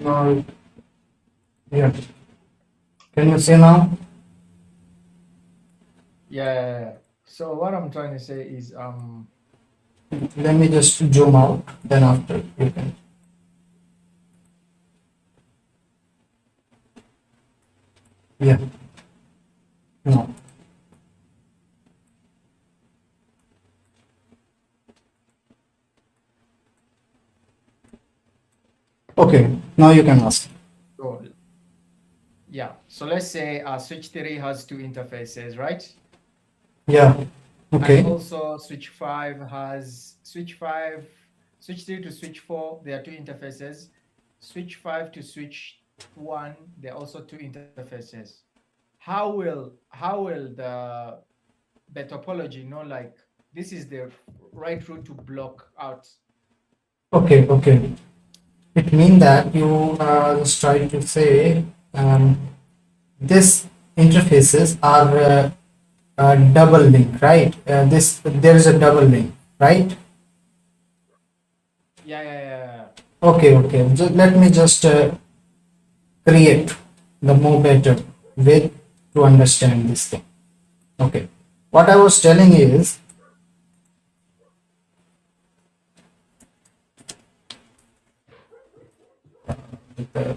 Now, yeah. Can you see now? Yeah. So what I'm trying to say is Let me just zoom out. Then after you can. Yeah. No. Okay. Now you can ask. so yeah. So let's say switch 3 has two interfaces, right? Yeah. And Okay. also switch 5 has switch 3 to switch 4, there are two interfaces. Switch 5 to switch 1, there are also two interfaces. How will the topology know like this is the right route to block out? Okay. Okay. It means that you are just trying to say this interfaces are double link, right? This there is a double link, right? Yeah. Okay. Okay. Let me just create the more better way to understand this thing. Okay. What I was telling is, uh,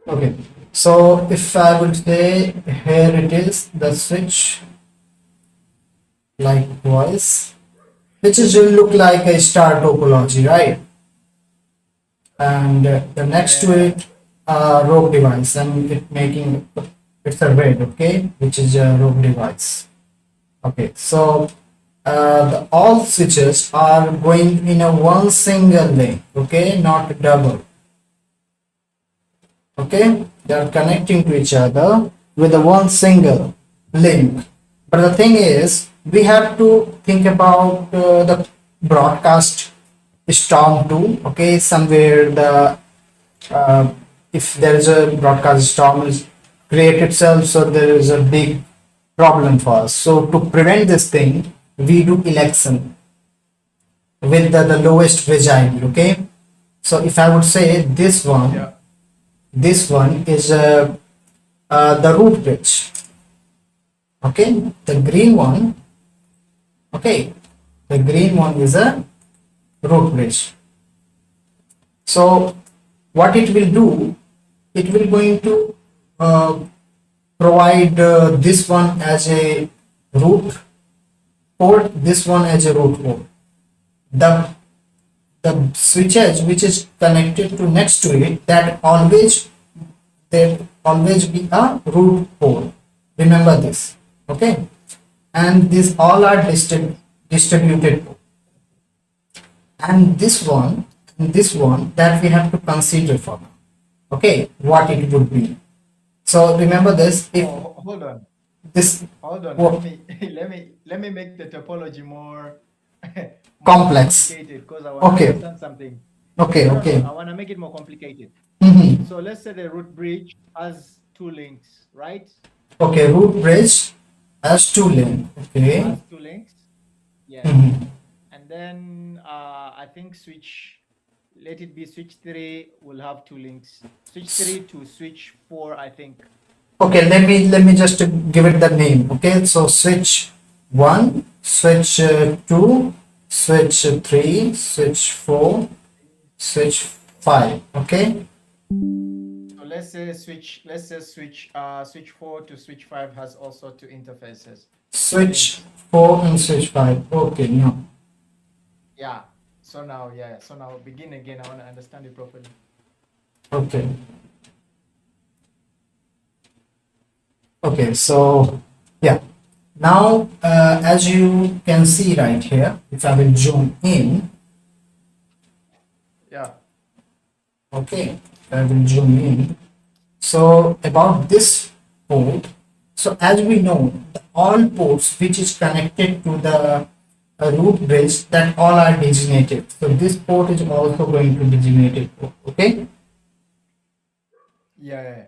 okay. So if I would say here it is the switch likewise, which is will look like a star topology, right? And the next to Yeah. it rogue device, and it making it's a red, okay, which is a rogue device. Okay, so all switches are going in a one single lane, okay, not double. Okay, they are connecting to each other with a one single link. But the thing is, we have to think about the broadcast storm too. Okay, somewhere the uh, if there is a broadcast storm is create itself, so there is a big problem for us. So to prevent this thing, we do election with the lowest wedge ID. Okay, so if I would say Yeah. this one is the root bridge. Okay, the green one. Okay, the green one is a root bridge. So what it will do, it will going to uh, provide this one as a root port, this one as a root port. The the switches which is connected to next to it, that always there always be a root port. Remember this. Okay, and these all are distributed, and this one that we have to consider for now. Okay, what it would be. So remember this, if Hold on. this Hold on. Let wo- me let me make the topology more more complex. complicated because I want to Okay. understand something. Okay. No. Okay. I want to make it more complicated. Hmm. So let's say the root bridge has two links, right? Okay, root bridge has two lane. Okay. Has two links. Yes. Hmm. And then I think switch, let it be switch 3 will have two links. Switch 3 to switch 4, I think. Okay, let me just give it the name. Okay, so switch one, switch two, switch three, switch four, switch five. Okay, So let's say switch 4 to switch 5 has also two interfaces, two switch links. four and switch five. Okay, no. Yeah. So now begin again. I want to understand it properly. Okay, okay. So yeah. Now, as you can see right here, if I will zoom in, Yeah. okay, I will zoom in. So about this port, so as we know, all ports which is connected to the root bridge, that all are designated. So this port is also going to be designated port. Okay. Yeah.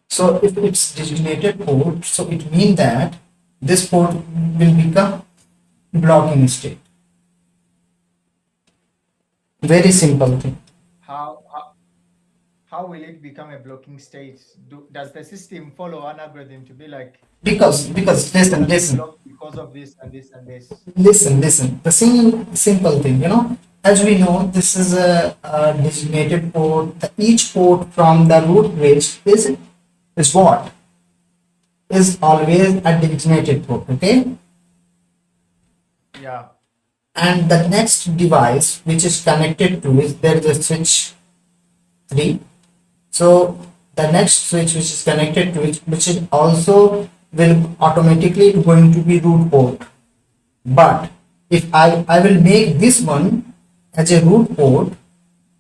So if it's designated port, so it means that this port will become blocking state. Very simple thing. How, how how will it become a blocking state? Does the system follow an algorithm to be like, Because it's listen, gonna be listen. blocked because of this and this and this? Listen, the simple thing, as we know, this is a designated port. Each port from the root bridge is what? Is always a designated port, okay? Yeah. And the next device which is connected to is there is a switch 3. So the next switch which is connected to it, which is also will automatically going to be root port. But if I will make this one as a root port,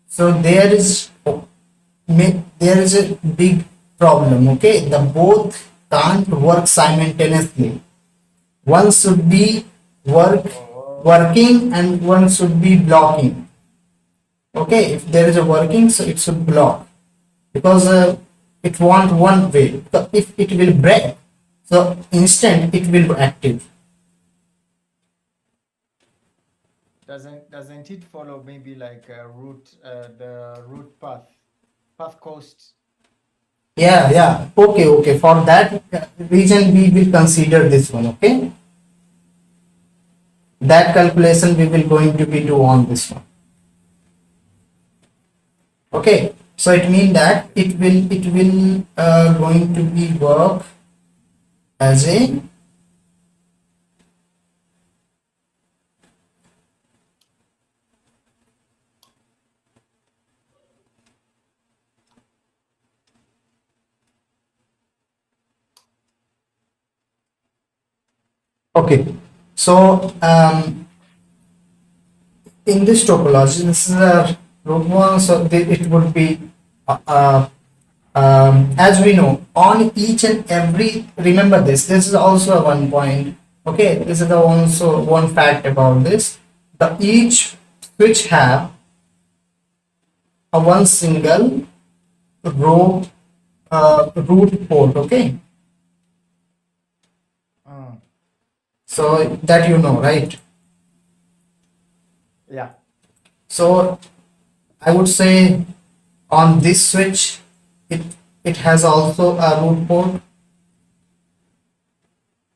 so there is a big problem. Okay, the both can't work simultaneously. One should be work Oh, working and one should be blocking. Okay, if there is a working, so it should block because it want one way. So if it will break, so instant it will be active. doesn't it follow maybe like a root, the root path cost? Yeah. Okay. For that reason, we will consider this one. Okay, that calculation we will going to be do on this one. Okay, so it means that it will going to be work as a okay. So in this topology, this is a root one, so it would be as we know on each and every. Remember this is also a one point. Okay, this is the also one fact about this. The each switch have a one single row root port. Okay, Mm, so that you know, right? yeah. So I would say on this switch it it has also a root port.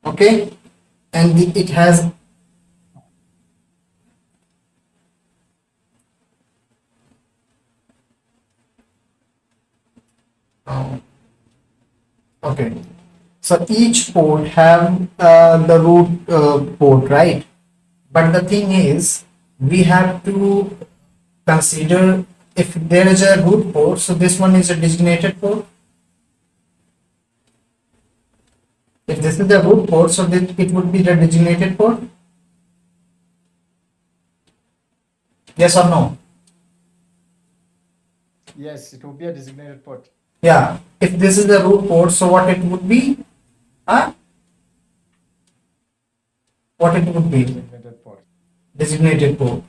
Okay, and it has uh, okay, so each port have the root port, right? But the thing is we have to consider if there is a root port, so this one is a designated port. If this is the root port, so it would be the designated port. Yes or no? Yes, it will be a designated port. Yeah. If this is the root port, so what it would be? Huh? What it would be? Designated port. Designated port.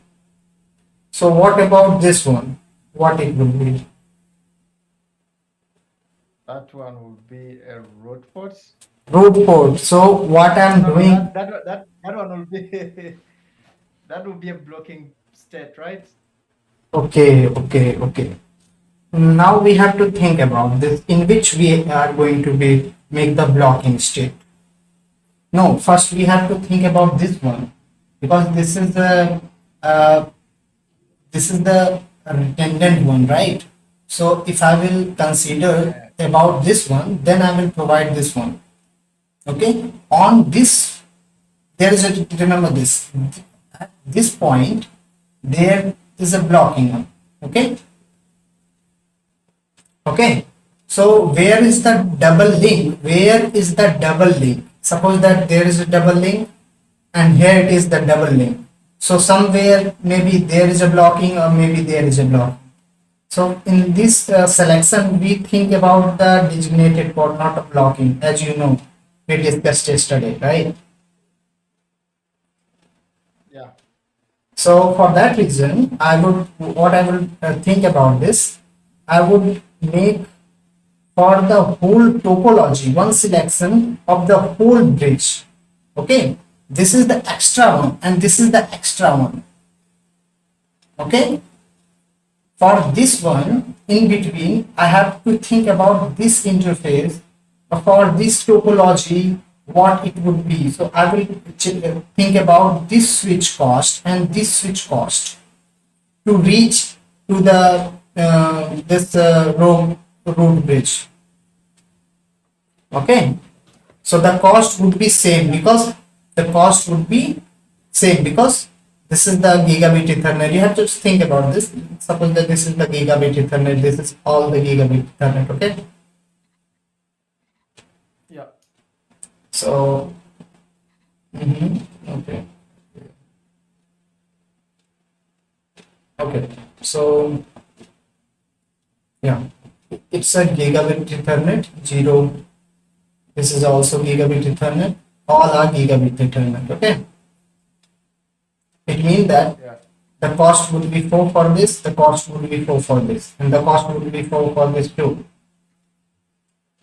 So what about this one? What it would be? That one will be a root port. Root port. So what I'm No, doing? that one will be that will be a blocking state, right? Okay. Now we have to think about this in which we are going to be make the blocking state. No, first we have to think about this one because uh, this is the redundant one, right? So if I will consider Yeah. about this one, then I will provide this one. Okay, on this there is a, remember this, at this point there is a blocking one. Okay, so where is the double link? Where is the double link? Suppose that there is a double link and here it is the double link. So somewhere maybe there is a blocking or maybe there is a block. So in this selection we think about the designated port, not a blocking, as you know we discussed yesterday, right? Yeah. So for that reason, I would think about this. I would make for the whole topology one selection of the whole bridge. Okay, this is the extra one and this is the extra one. Okay, For this one, in between, I have to think about this interface for this topology, what it would be. So I will think about this switch cost and this switch cost to reach to the this road bridge. Okay, so the cost would be same because this is the gigabit ethernet. You have to think about this. Suppose that this is the gigabit ethernet, this is all the gigabit ethernet. Okay, Yeah. so okay, so yeah, it's a gigabit ethernet 0. This is also gigabit ethernet, all are gigabit ethernet. Okay, it means that Yeah. the cost would be 4 for this, the cost would be 4 for this, and the cost would be 4 for this too.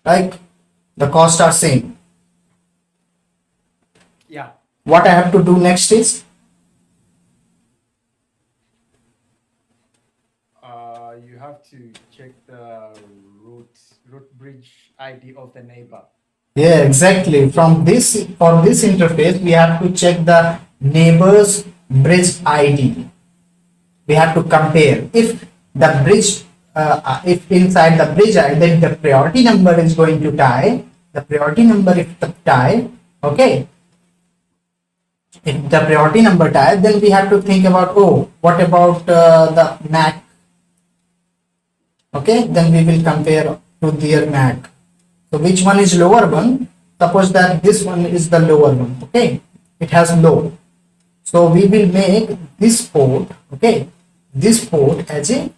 Like the costs are same. Yeah. What I have to do next is You have to check the root bridge ID of the neighbor. yeah, exactly. From this, for this interface, we have to check the neighbor's bridge ID. We have to compare if the bridge, if inside the bridge ID, then the priority number is going to tie. The priority number if the tie, okay. If the priority number tie, then we have to think about, oh, what about the MAC? Okay, then we will compare to their MAC. So which one is lower one? Suppose that this one is the lower one. Okay, it has low. So we will make this port, okay, this port as a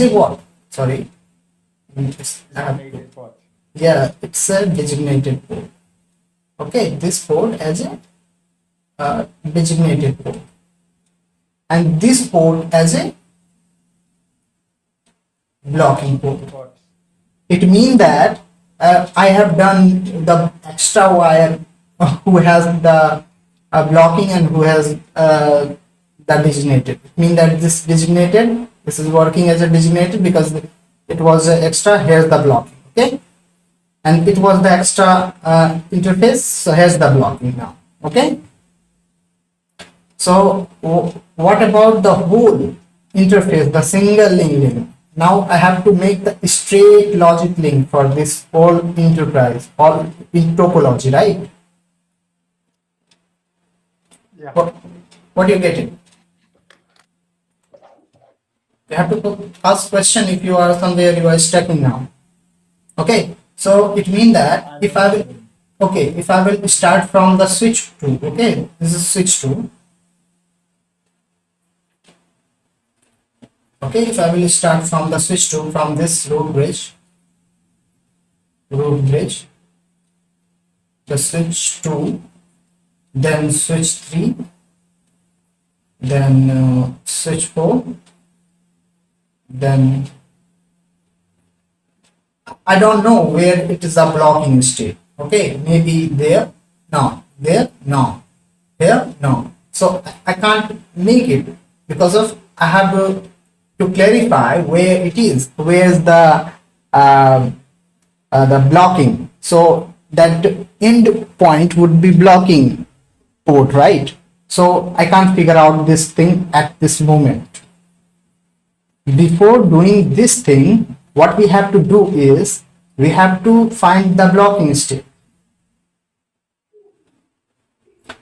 what? Sorry, Designated port. yeah, it's a designated port. Okay, this port as a designated port, and this port as a blocking port. Port. It means that I have done the extra wire who has the blocking and who has the designated. It means that this designated, this is working as a designated because it was extra. Here's the blocking, okay, and it was the extra interface. So here's the blocking now, okay. So what about the whole interface, the single link? Now I have to make the straight logic link for this whole enterprise or in topology, right? Yeah. What do you get it? You have to ask question if you are somewhere you are stuck in now. Okay, so it means that if I will, okay, if I will start from the switch 2, okay, this is switch 2. Okay, if I will start from the switch 2, from this road bridge, the switch 2, then switch 3, then switch 4, then I don't know where it is a blocking state. Okay, maybe there, no, there, no, here, no. So I can't make it because of I have to clarify where it is, where is the blocking. So that end point would be blocking port, right? So I can't figure out this thing at this moment. Before doing this thing, what we have to do is we have to find the blocking state.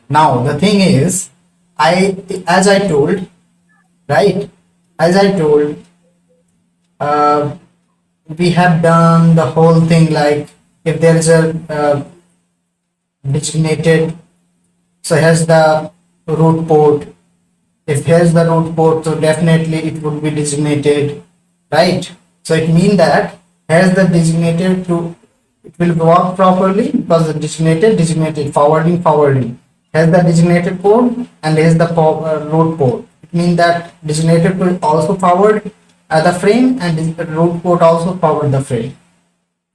Now the thing is, as I told, right, as I told, we have done the whole thing, like if there is a designated, so here's the root port. If here's the root port, so definitely it would be designated, right? So it means that here's the designated to, it will work properly because the designated forwarding. Here's the designated port and here's the root port. It means that designated will also forward the frame and the root port also forward the frame,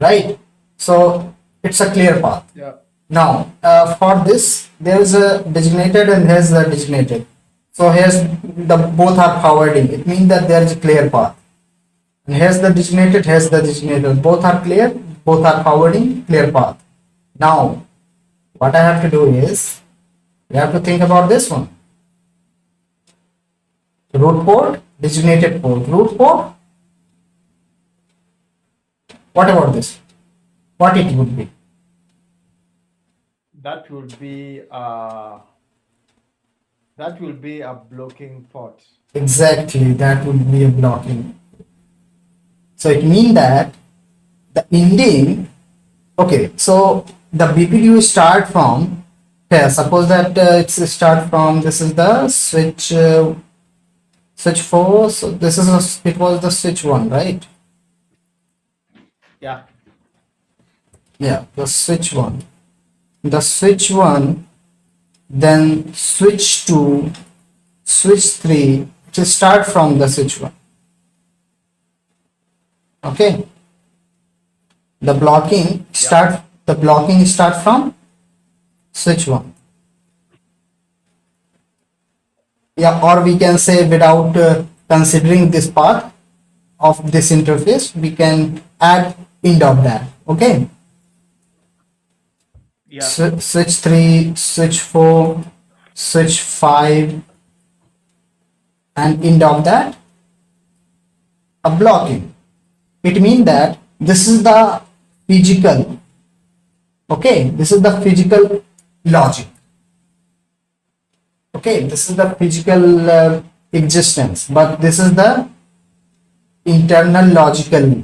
right? So it's a clear path. Yeah. Now for this there is a designated and here's the designated. So So here's the both are forwarding. It means that there is a clear path. And here's the designated. Both are clear, both are forwarding, clear path. Now, what I have to do is, we have to think about this one. Root port, designated port. Root port, what about this? What it would be? That will be a blocking port. Exactly, that would be a blocking. So it means that the ending, okay, so the BPDU start from here. Suppose that it's start from, this is the switch 4. So this is it was the switch 1, right? Yeah. Yeah, the switch 1. The switch 1, then switch 2, switch 3 to start from the switch 1. Okay, the blocking start from switch 1. Yeah, or we can say without considering this path of this interface, we can add end of that. Okay, Yeah. switch 3, switch 4, switch 5, and end of that a blocking. It means that this is the physical, okay, this is the physical logic, okay, this is the physical existence, but this is the internal logical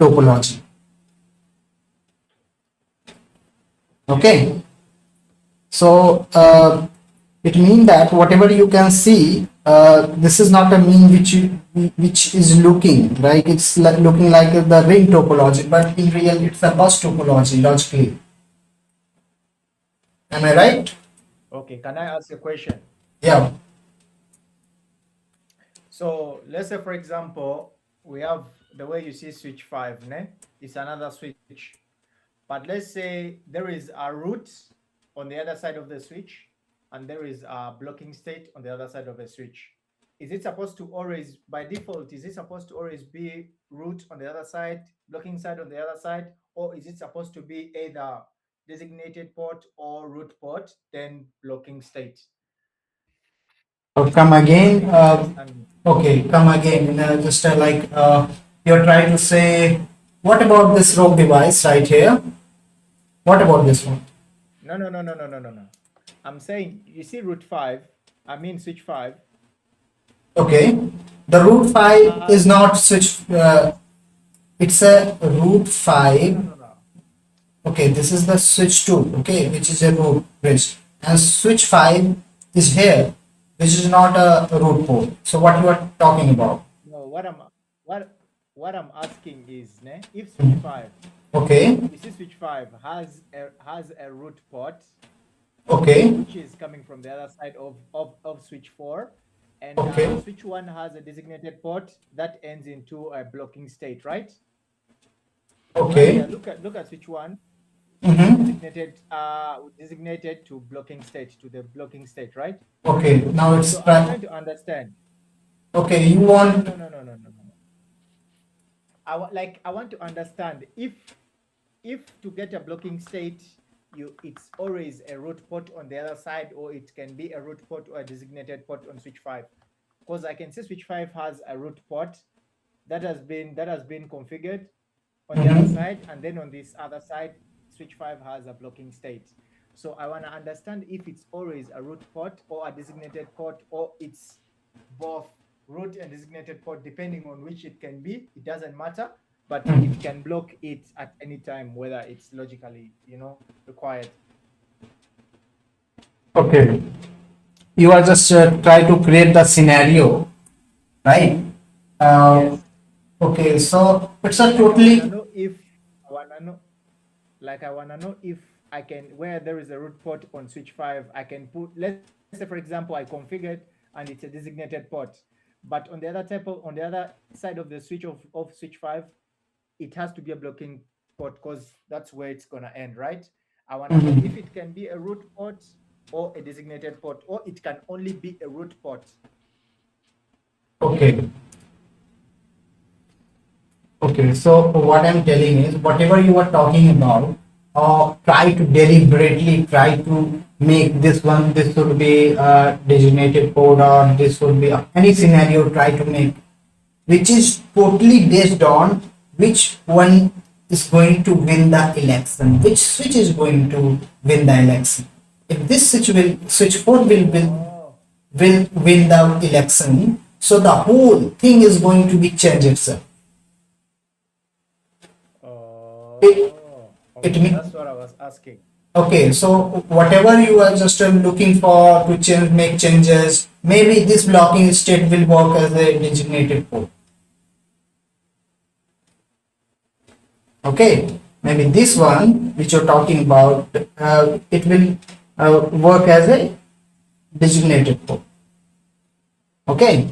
topology. Okay, so it means that whatever you can see, this is not a mean which is looking right, it's like looking like the ring topology, but in real it's a bus topology logically. Am I right? Okay. Can I ask a question? Yeah. So let's say, for example, we have the way you see switch 5, ne? It's another switch. But let's say there is a root on the other side of the switch, and there is a blocking state on the other side of the switch. Is it supposed to always, by default, is it supposed to always be root on the other side, blocking side on the other side, or is it supposed to be either designated port or root port, then blocking state? Come again. Make me understand. Okay, come again. Just like you're trying to say, what about this rogue device right here? What about this one? No, no, no, no, no, no, no, no. I'm saying, you see root 5, I mean switch 5. Okay, the root 5 is not switch. It's a root No, 5. no, no, no. Okay, this is the switch 2. Okay, which is a root bridge, and switch 5 is here, which is not a root port. So what you are talking about? No, what I'm asking is, ne, if switch 5, Okay, you see switch 5 has a root port okay, which is coming from the other side of switch 4, and okay, switch 1 has a designated port that ends into a blocking state, right? Right okay. here, look at switch 1. It's Mm-hmm. designated to blocking state, to the blocking state, right? Okay, now So it's I'm trying to understand. okay. You No, no, want no, no, no, no, no, no. I want to understand if to get a blocking state, it's always a root port on the other side, or it can be a root port or a designated port on switch 5. Because I can see switch 5 has a root port that has been configured on the other mhm. side, and then on this other side, switch 5 has a blocking state. So I want to understand if it's always a root port or a designated port, or it's both root and designated port, depending on which it can be. It doesn't matter, but it can block it at any time, whether it's logically, required. Okay. You are just try to create the scenario, right? Uh, Yes. okay, so it's a Like totally I wanna know, I wanna know if I can, where there is a root port on switch 5, I can put, let's say, for example, I configured and it's a designated port, but on the other side of the switch of switch 5, it has to be a blocking port, because that's where it's gonna end, right? I wanna know if mhm. it can be a root port or a designated port, or it can only be a root port. Okay. Okay, so what I'm telling is whatever you are talking about, try to deliberately try to make this one, this should be a designated code or this would be any scenario try to make, which is totally based on which one is going to win the election, which switch is going to win the election. If this switch 4 Oh, will win the election, so the whole thing is going to be changed itself. It, it okay, means that's what I was asking. okay, so whatever you are just looking for to change, make changes, maybe this blocking state will work as a designated port. Okay, maybe this one which you're talking about, it will work as a designated port. Okay,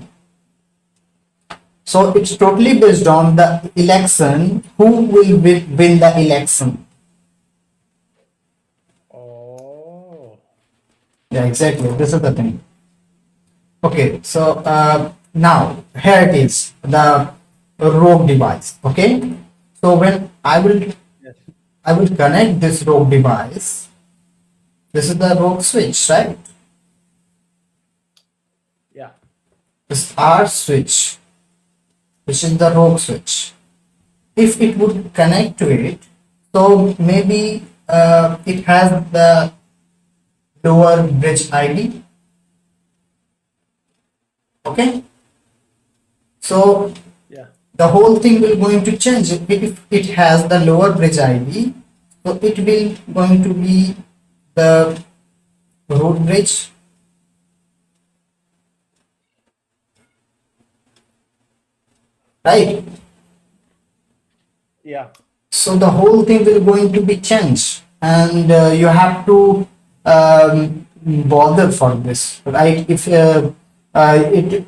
so it's totally based on the election, who will win the election. Oh, Yeah, exactly. This is the thing. Okay, so now here it is, the rogue device. Okay, so when yes. I will connect this rogue device. This is the rogue switch, right? Yeah. This R switch, which is the rogue switch. If it would connect to it, so maybe it has the lower bridge ID. Okay, so Yeah. the whole thing will going to change. If it has the lower bridge ID, so it will going to be the root bridge, right? Yeah. So the whole thing will going to be changed, and you have to bother for this, right? If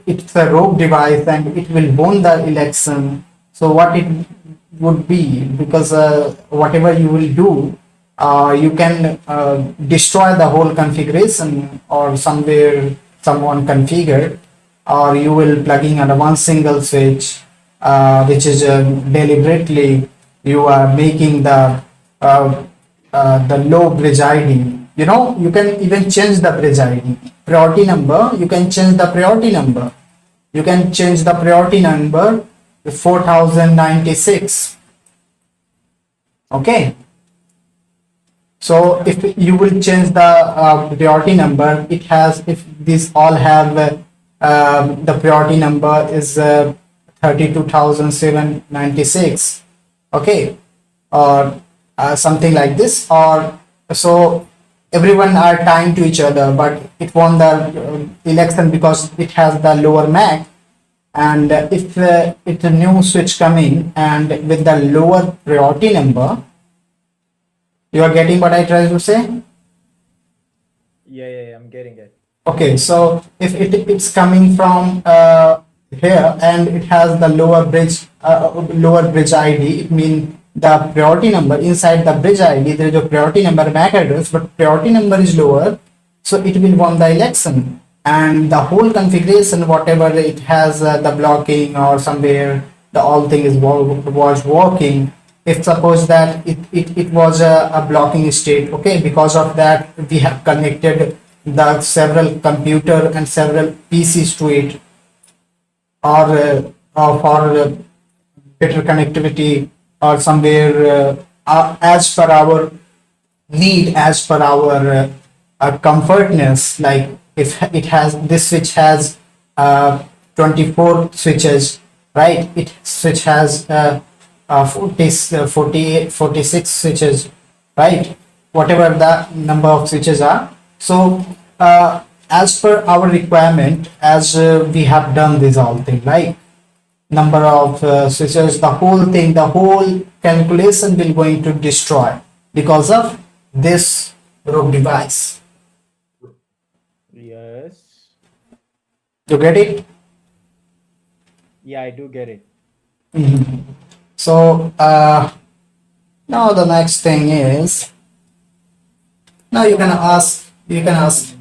it's a rogue device and it will win the election, so what it would be, because whatever you will do, you can destroy the whole configuration or somewhere someone configured, or you will plugging on one single switch, which is deliberately you are making the low bridge ID. You know, you can even change the bridge ID, priority number. You can change the priority number. You can change the priority number to 4096. Okay. So if you will change the priority number, it has, if these all have the priority number is 32,796. Okay, or something like this, or so everyone are tying to each other, but it won the election because it has the lower MAC. And if it's a new switch coming and with the lower priority number, you are getting what I try to say? Yeah. I'm getting it. Okay, so if it's coming from here and it has the lower bridge ID, it means the priority number inside the bridge ID there is a priority number MAC address, but priority number is lower, so it will won the election. And the whole configuration, whatever it has, the blocking or somewhere the all thing was working. If suppose that it was a blocking state, okay, because of that we have connected the several computer and several PCs to it, or for better connectivity, or somewhere as per our need, as per our comfortness. Like if it has, this switch has 24 switches, right? It switch has 46 switches, right? Whatever the number of switches are. So as per our requirement, as we have done this all thing, right? Number of switches, the whole thing, the whole calculation will going to destroy because of this rogue device. Yes. You get it? Yeah, I do get it. So now the next thing is, now you're gonna ask, You can ask.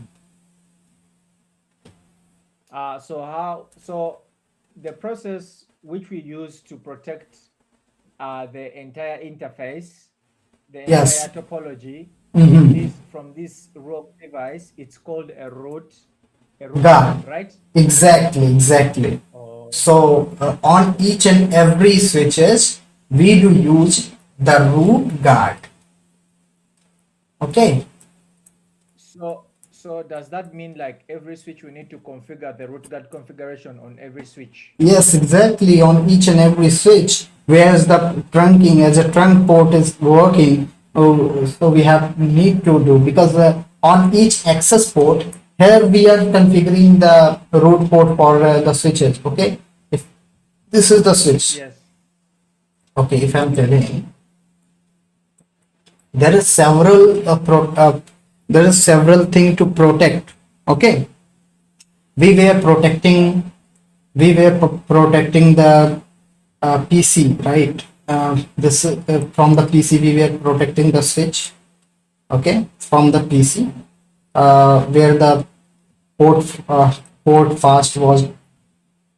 So the process which we use to protect the entire interface, the entire Yes. topology Mm-hmm. from this rogue device, it's called a root Guard. guard, right? Exactly, exactly. Oh, So on each and every switches, we do use the root guard. Okay. so does that mean like every switch we need to configure the root guard configuration on every switch? Yes, exactly. On each and every switch, whereas the trunking as a trunk port is working, so we have need to do because on each access port, here we are configuring the root port for the switches. Okay. If this is the switch, Yes. okay, if I'm telling, there is several there is several thing to protect. Okay, we were protecting protecting the PC, right? This from the PC we were protecting the switch. Okay, from the PC where the port fast was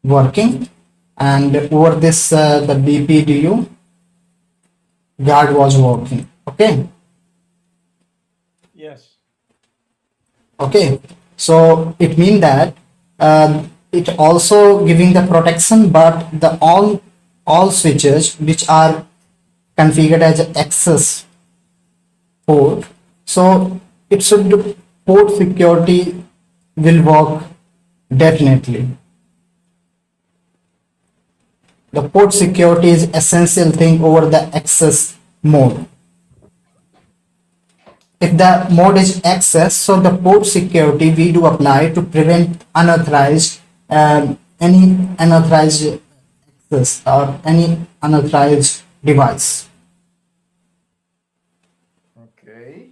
working, and over this the BPDU guard was working. Okay. Yes. Okay, so it means that it also giving the protection, but the all switches which are configured as access port, so it should port security will work definitely. The port security is essential thing over the access mode. If the mode is access, so the port security we do apply to prevent unauthorized any unauthorized access or any unauthorized device. Okay.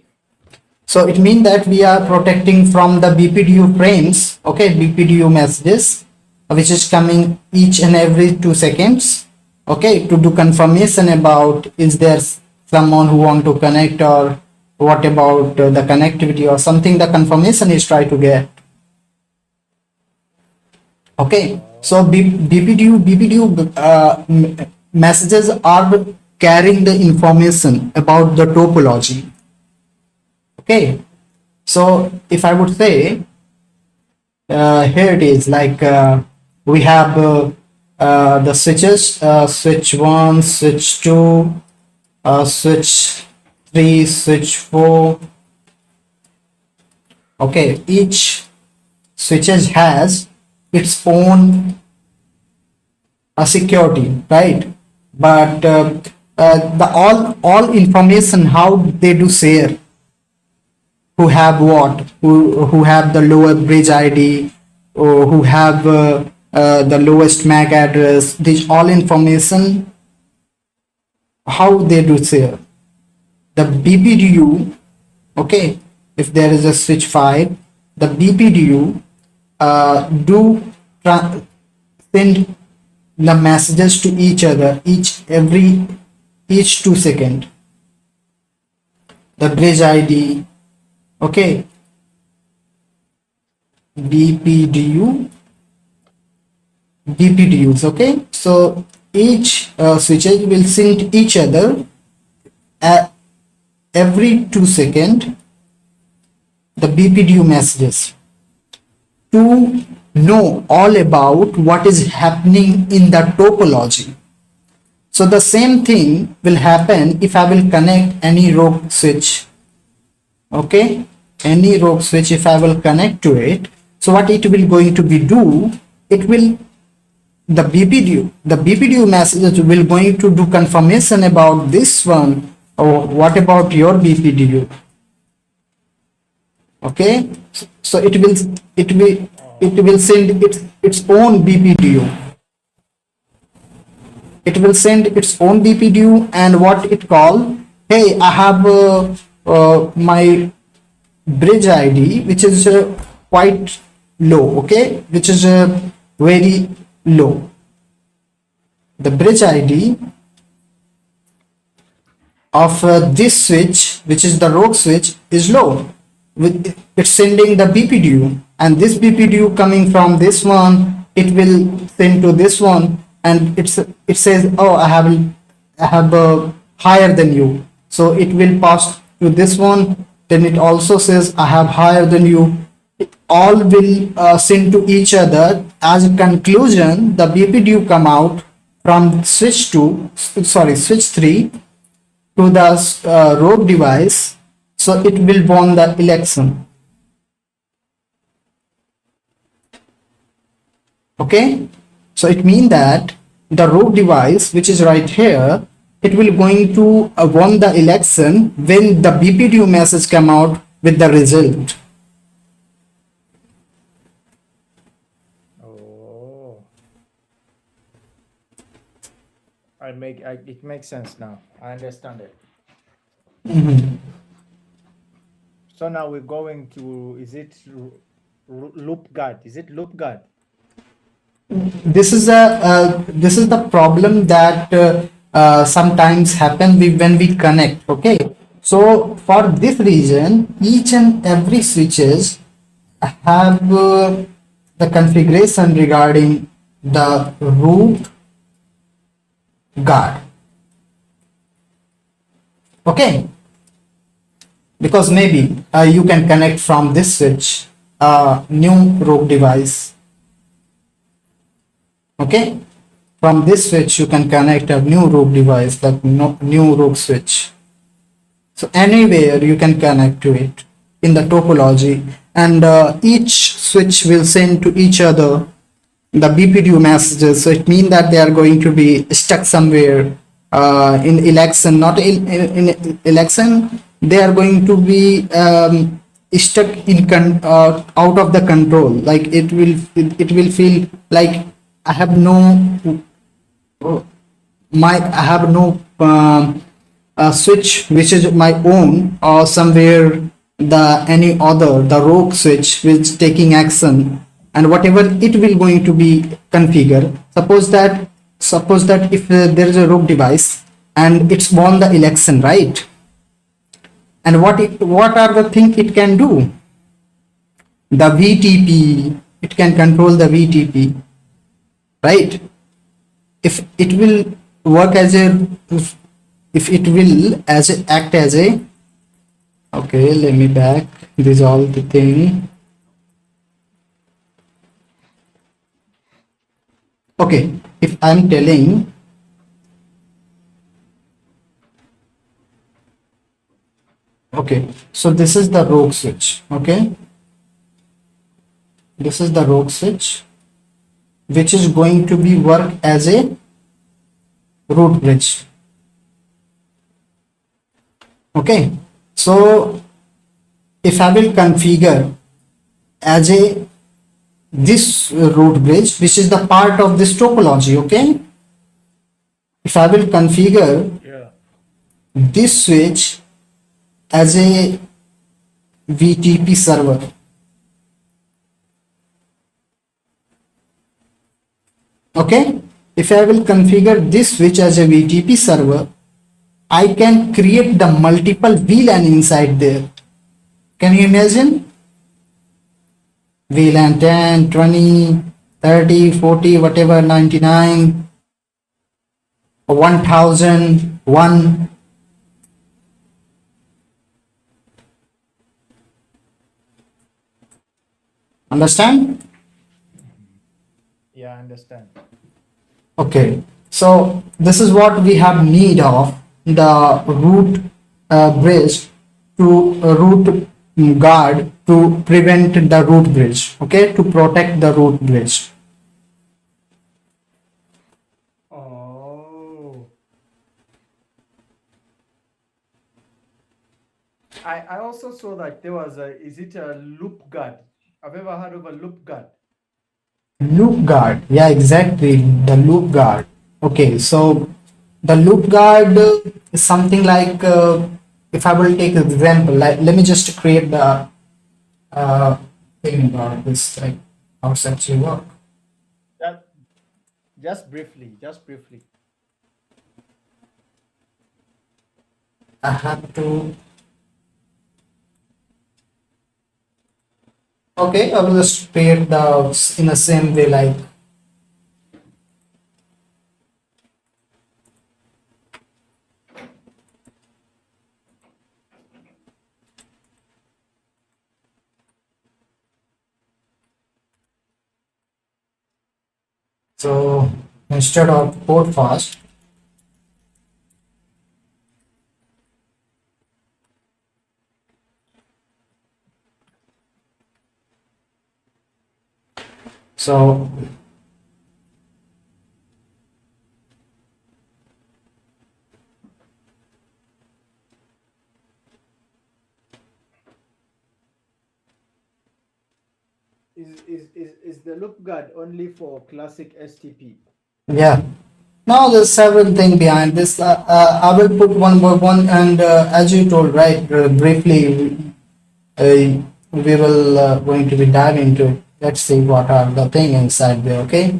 So it means that we are protecting from the BPDU frames, okay, BPDU messages, which is coming each and every 2 seconds, okay, to do confirmation about is there someone who want to connect or what about the connectivity or something. The confirmation is try to get. Okay, so BPDU messages are carrying the information about the topology. Okay, so if I would say here it is like we have the switches, switch 1, switch 2, switch 3, switch 4. Okay, each switches has its own security, right? But the all information how they do share, who have what, who have the lower bridge ID, or who have the lowest MAC address. These all information how they do share. The BPDU, okay, if there is a switch 5, the BPDU do send the messages to each other each 2 second. The bridge ID, okay, BPDU, BPDUs, okay. So each switches will send each other at every 2 second the BPDU messages to know all about what is happening in the topology. So the same thing will happen if I will connect any rogue switch. Okay, any rogue switch, if I will connect to it, so what it will going to be do, it will the BPDU messages will going to do confirmation about this one, or what about your BPDU. Okay, so it will send its own BPDU. It will send its own BPDU, and what it call, hey, I have my bridge ID which is quite low, okay, which is very low. The bridge ID of this switch, which is the rogue switch, is low. with it's sending the BPDU, and this BPDU coming from this one, it will send to this one, and it says, oh, I have a higher than you, so it will pass to this one. Then it also says I have higher than you. It all will send to each other. As a conclusion, the BPDU come out from switch 3 to the rogue device, so it will won the election. Okay, so it means that the rogue device, which is right here, it will going to won the election when the BPDU message come out with the result. Oh, it makes sense now. I understand it. So now we're going to, is it loop guard? Is it loop guard? This is the problem that sometimes happen when we connect. Okay, so for this reason, each and every switches have the configuration regarding the root guard. Okay, because maybe you can connect from this switch new rogue device. Okay, from this switch you can connect a new rogue device, like new rogue switch. So anywhere you can connect to it in the topology, and each switch will send to each other the BPDU messages. So it means that they are going to be stuck somewhere in election, not in election. They are going to be stuck in out of the control. Like it will feel like I have no I have no switch which is my own, or somewhere the any other the rogue switch which taking action, and whatever it will going to be configure. Suppose that if there is a rogue device and it's won the election, right? And what are the things it can do? The VTP, it can control the VTP, right? If it will work as a, if it will act as a, okay, let me back this all the thing. Okay, if I'm telling, okay, so this is the rogue switch. Okay, this is the rogue switch which is going to be work as a root bridge. Okay, so if I will configure as a this root bridge, which is the part of this topology, okay, if I will configure this switch as a VTP server, okay, if I will configure this switch as a VTP server, I can create the multiple VLAN inside there. Can you imagine? VLAN 10, 20, 30, 40, whatever, 99, 1000, 1. Understand? Yeah, I understand. Okay, so this is what we have need of, the root bridge to root guard to prevent the root bridge, okay, to protect the root bridge. Oh. I also saw that there was is it a loop guard? I've ever heard of a loop guard. Loop guard, yeah, exactly, the loop guard. Okay, so the loop guard is something like, if I will take an example, like let me just create the thing about this, like how it's actually work. That, just briefly, just briefly. I have to, Okay, I will just create the in the same way like so. Instead of port fast, so Is the loop guard only for classic STP? yeah. Now there's several things behind this. I will put one by one, and as you told, right, briefly, we will going to be dive into it. Let's see what are the thing inside there. Okay,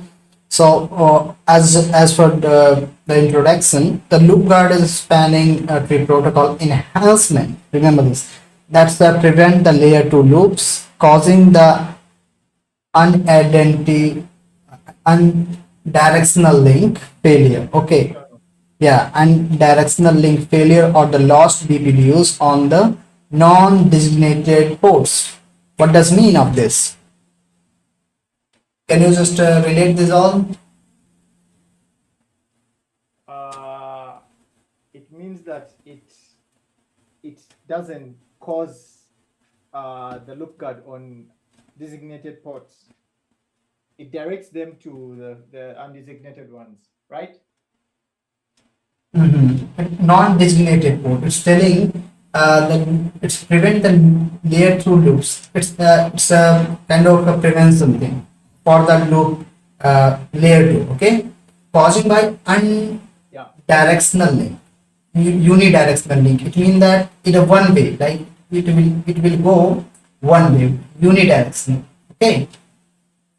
so as for the introduction, the loop guard is spanning a tree protocol enhancement. Remember this. That's the prevent the layer two loops causing the unidentified undirectional link failure. Okay, yeah, and directional link failure or the lost BPDUs on the non-designated ports. What does mean of this? Can you just relate this all? Uh, it means that it doesn't cause the loop guard on designated ports. It directs them to the undesignated ones, right? Non-designated port. It's telling that it's prevent the layer through loops. It's a kind of a prevention thing for the loop layer two. Okay, causing by Yeah. directional link, unidirectional link. It means that in a one way, like it will go one way, unidirectional. Okay,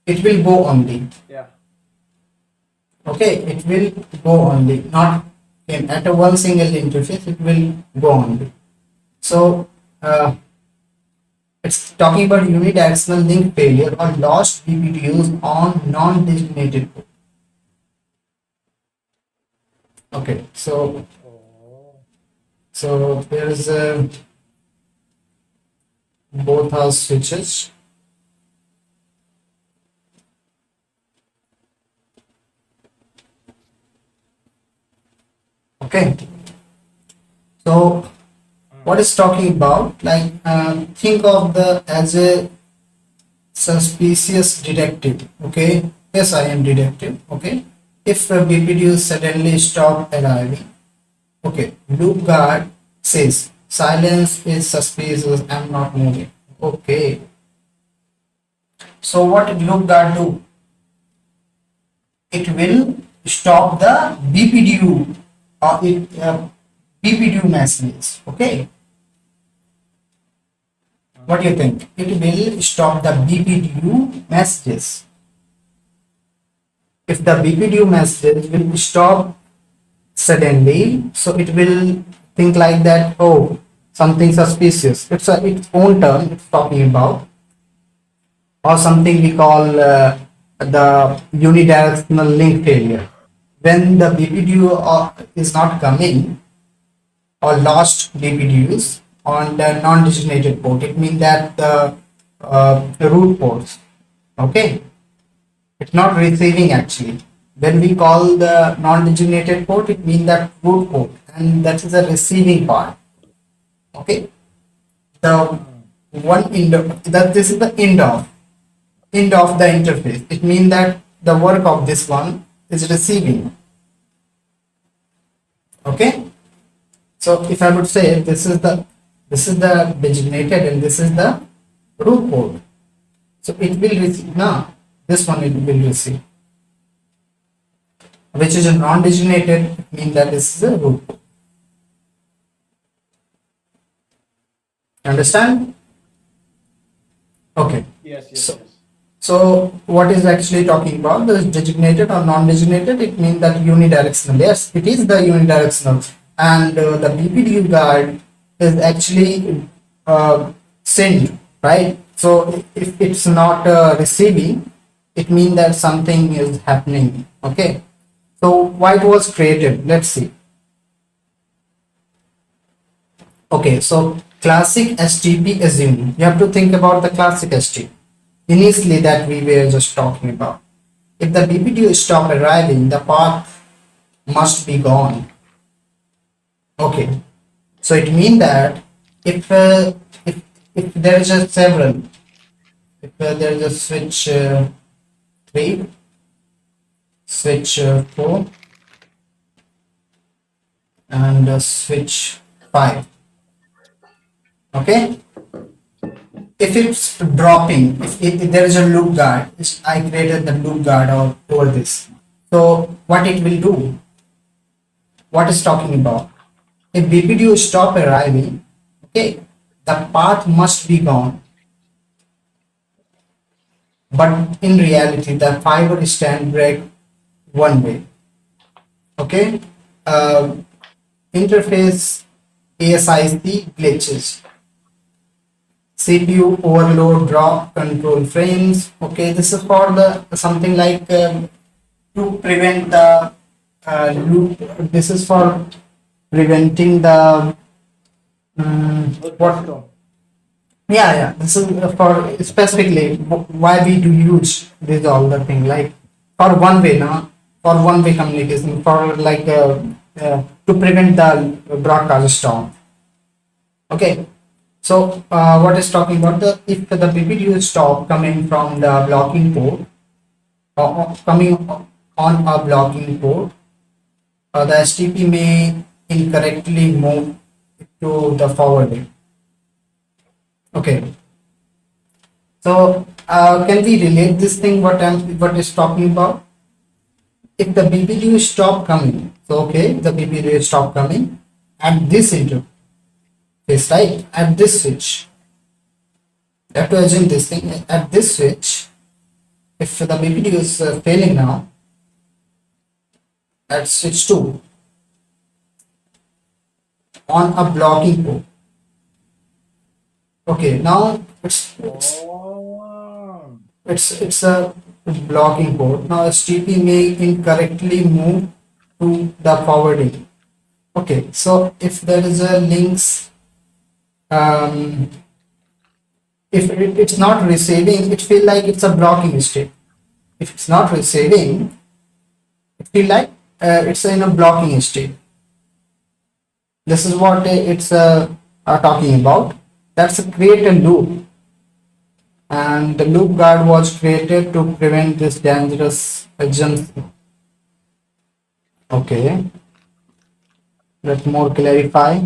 it will go only. Yeah. Okay, it will go only, not in at a one single interface. It will go only. So it's talking about unidirectional link failure or lost BPDUs on non-designated port. Okay, so Oh. there is both are switches. Okay, so what is talking about? Like think of the as a suspicious detective. Okay, yes, I am detective. Okay, if a BPDU suddenly stop arriving, okay, loop guard says silence is suspicious. I'm not moving. Okay, so what did loop guard do? It will stop the BPDU or BPDU messages. Okay, what do you think? It will stop the BPDU messages. If the BPDU message will stop suddenly, so it will think like that. Oh, something suspicious. It's its own term. It's talking about, or something we call the unidirectional link failure. When the BPDU is not coming or lost BPDUs on the non-designated port, it means that the root ports, okay, it's not receiving actually. When we call the non-designated port, it means that root port, and that is the receiving part. Okay, the one end that this is the end of the interface. It means that the work of this one is receiving. Okay, so if I would say this is the designated and this is the root port, so it will receive now. This one it will receive, which is a non-designated. It means that this is a root port. Understand? Okay. Yes. Yes. So Yes. so what is actually talking about? This designated or non-designated? It means that unidirectional. Yes, it is the unidirectional, and the BPDU guard is actually sent, right? So if it's not receiving, it means that something is happening. Okay. So why it was created? Let's see. Okay, so classic STP assume. You have to think about the classic STP. Initially that we were just talking about. If the BPDU stop arriving, the path must be gone. Okay, so it means that if if there is a several, if there is a switch 3, switch 4, and switch 5. Okay, if it's dropping, if there is a loop guard, I created the loop guard over this. So what it will do? What is talking about? If BPDU stop arriving, okay, the path must be gone. But in reality, the fiber stand break one way. Okay, uh, interface ASIC glitches, CPU overload, drop control frames. Okay, this is for the something like to prevent the loop. This is for preventing the Not the what? storm. Yeah. This is for specifically why we do use this all the thing like for one way now, for one way communication, for like to prevent the broadcast storm. Okay. So what is talking about the if the BPDU stop coming from the blocking port or coming on a blocking port, the STP may incorrectly move to the forwarding. Okay, so can we relate this thing what is talking about? If the BPDU stop coming, so okay, the BPDU stop coming at this interface, right? At this switch, you have to assume this thing at this switch. If the BPDU is failing now at switch 2 on a blocking port. Okay, now Oh. it's a blocking port. Now STP may incorrectly move to the forwarding. Okay, so if there is a links, um, if it's not receiving, it feel like it's a blocking state. If it's not receiving, it feel like it's in a blocking state. This is what it's talking about. That's a create a loop, and the loop guard was created to prevent this dangerous assumption. Okay, let more clarify.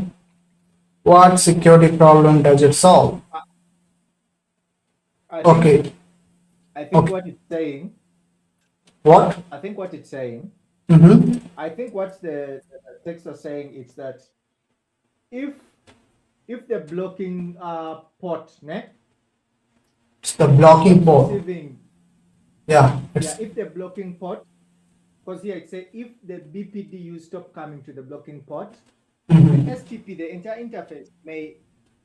What security problem does it solve? I I think Okay, I think okay. what it's saying. What? I think what it's saying. Mm-hmm. I think what the text are saying is that if if the blocking port, ne, It's the is blocking not port. receiving, Yeah, yeah, it's if the blocking port, because here it say if the BPDU stop coming to the blocking port, the mhm. STP, the entire interface, may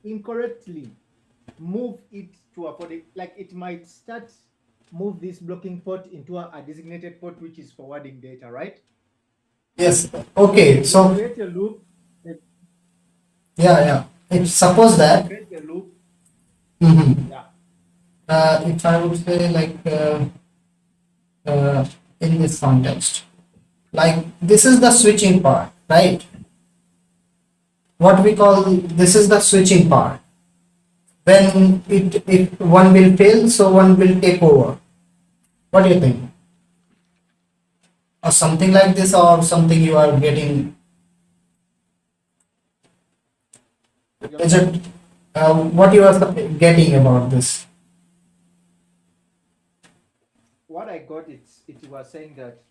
incorrectly move it to a port. Like it might start move this blocking port into a designated port which is forwarding data, right? Yes. So Okay. it will So create a loop. It, yeah. If suppose it will that, create a loop. mhm. Yeah. If I would say like uh, in this context, like this is the switching part, right? What we call this is the switching part. When it if one will fail, so one will take over. What do you think? Or something like this, or something you are getting? You're Is saying it what you are getting about this? what I got, it was saying that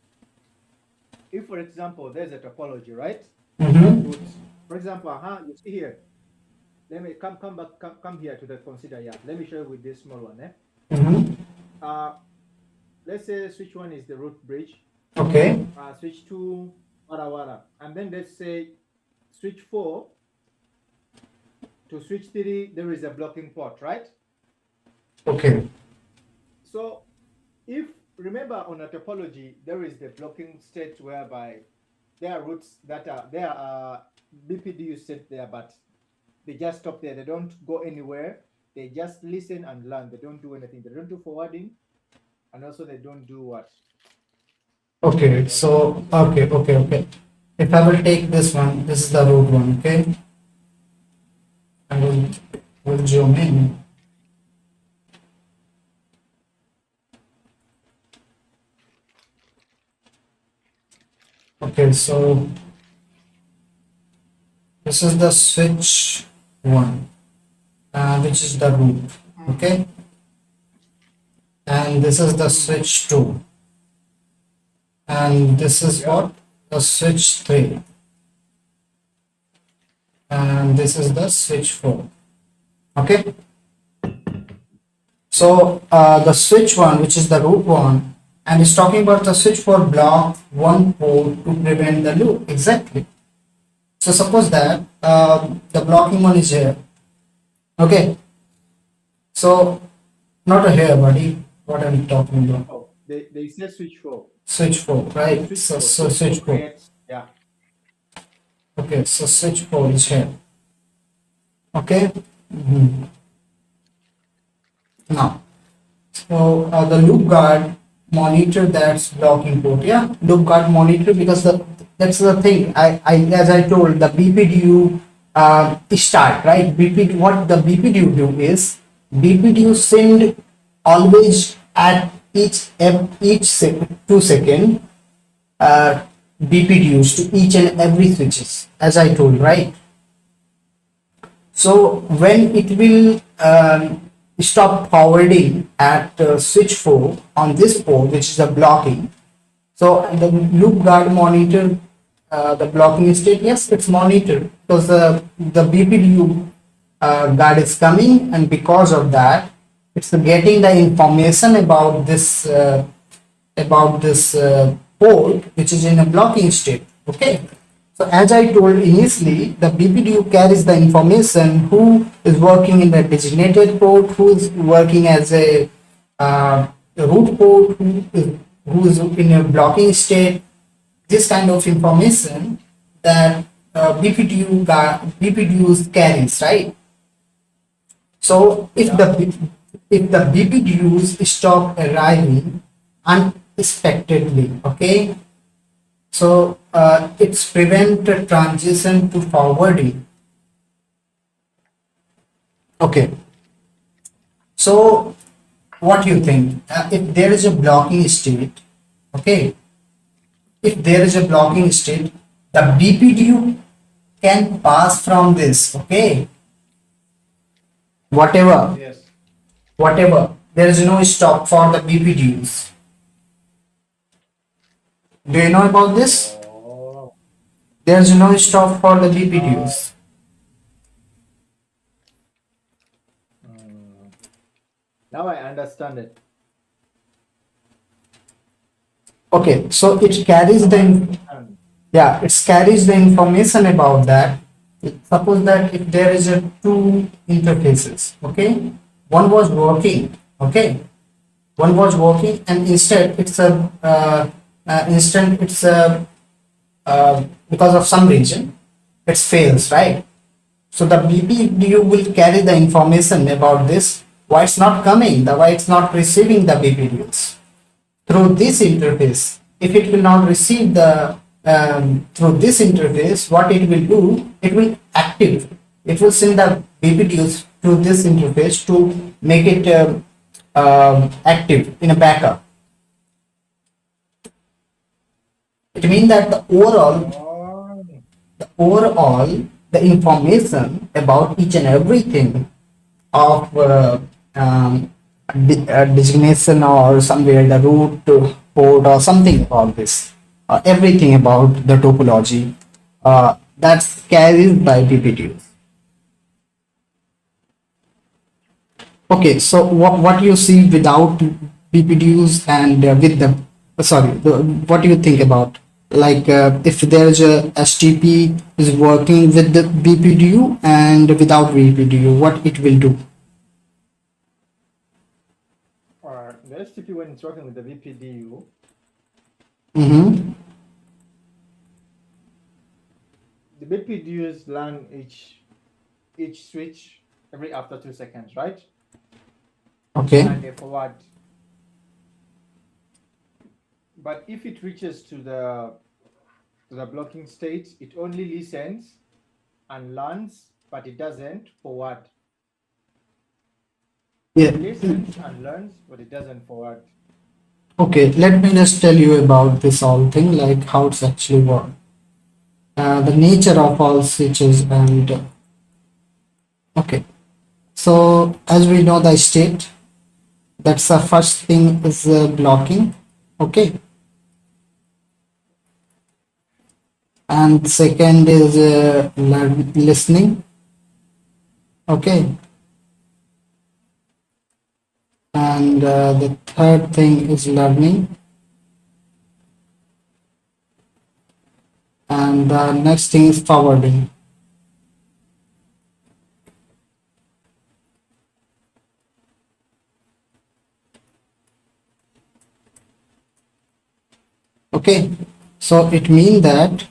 if, for example, there's a topology, right? Of Mm-hmm. routes. For example, you see here. Let me come back, come here to the consider. Yeah. Let me show you with this small one. Mm-hmm. Uh, let's say switch one is the root bridge. Okay. Switch two, wara wara, and then let's say switch four to switch three. There is a blocking port, right? Okay. So if remember on a topology, there is the blocking state whereby there are routes that are there are BPDU set there, but they just stop there. They don't go anywhere. They just listen and learn. They don't do anything. They don't do forwarding, and also they don't do what? Okay. So okay. If I will take this one, this is the root one. Okay. I will zoom in. Okay. So this is the switch one, which is the root. Okay. And this is the switch 2, and this is Yeah. what, the switch 3, and this is the switch 4. Okay, so the switch 1, which is the root 1, and it's talking about the switch 4 block 1 port to prevent the loop. Exactly. So suppose that the blocking one is here. Okay, so not a here, buddy, what I'm talking about. Oh, they say switch 4. Switch 4, right? Switch So 4. switch 4. Creates, yeah. Okay, so switch 4 is here. Okay. Mhm. Now, so the loop guard monitor that's blocking port. Yeah, loop guard monitor, because that's the thing. I as I told, the BPDU start, right. What the BPDU do is BPDU send always at each 2 second BPDUs to each and every switches, as I told, right. So when it will stop forwarding at switch 4 on this port, which is the blocking, so the loop guard monitor the blocking state. Yes, it's monitored because the BPDU guard is coming, and because of that, it's getting the information about this port, which is in a blocking state. Okay. So as I told initially, the BPDU carries the information who is working in the designated port, who is working as a root port, who is in a blocking state. This kind of information that BPDU carries, right? So if the BPDUs stop arriving unexpectedly, okay, so it's prevent a transition to forwarding. Okay, so what do you think? If there is a blocking state, okay, if there is a blocking state, the BPDU can pass from this, okay, whatever, Yes. there is no stop for the BPDUs. Do you know about this? Oh. There is no stop for the BPDUs. Mm. Now I understand it. Okay, so it carries Understand. yeah, it carries the information about that. Suppose that if there is a two interfaces, okay, one was working, okay, one was working, and instead it's a because of some reason it fails, right. So the BPDU will carry the information about this, why it's not coming, why it's not receiving the BPDUs through this interface. If it will not receive the through this interface, what it will do, it will active, it will send the BPDUs to this interface to make it active in a backup. It means that Oh. the information about each and everything of designation or somewhere the root port or something about this, everything about the topology, that's carried by BPDUs. Okay, so what you see without BPDUs and with the what do you think about, like if there's a STP is working with the BPDU and without BPDU, what it will do? the STP when it's working with the VPDU, Mm-hmm. the VPDUs learn each switch every after 2 seconds, right? Okay. And they forward. But if it reaches to the blocking state, it only listens and learns, but it doesn't forward. Yeah. It listens and learns, but it doesn't forward. Okay, let me just tell you about this all thing, like how it's actually work. The nature of all switches and okay. So as we know the state, that's the first thing is blocking. Okay. And second is listening. Okay. And the third thing is learning. And the next thing is forwarding. Okay, so it means that,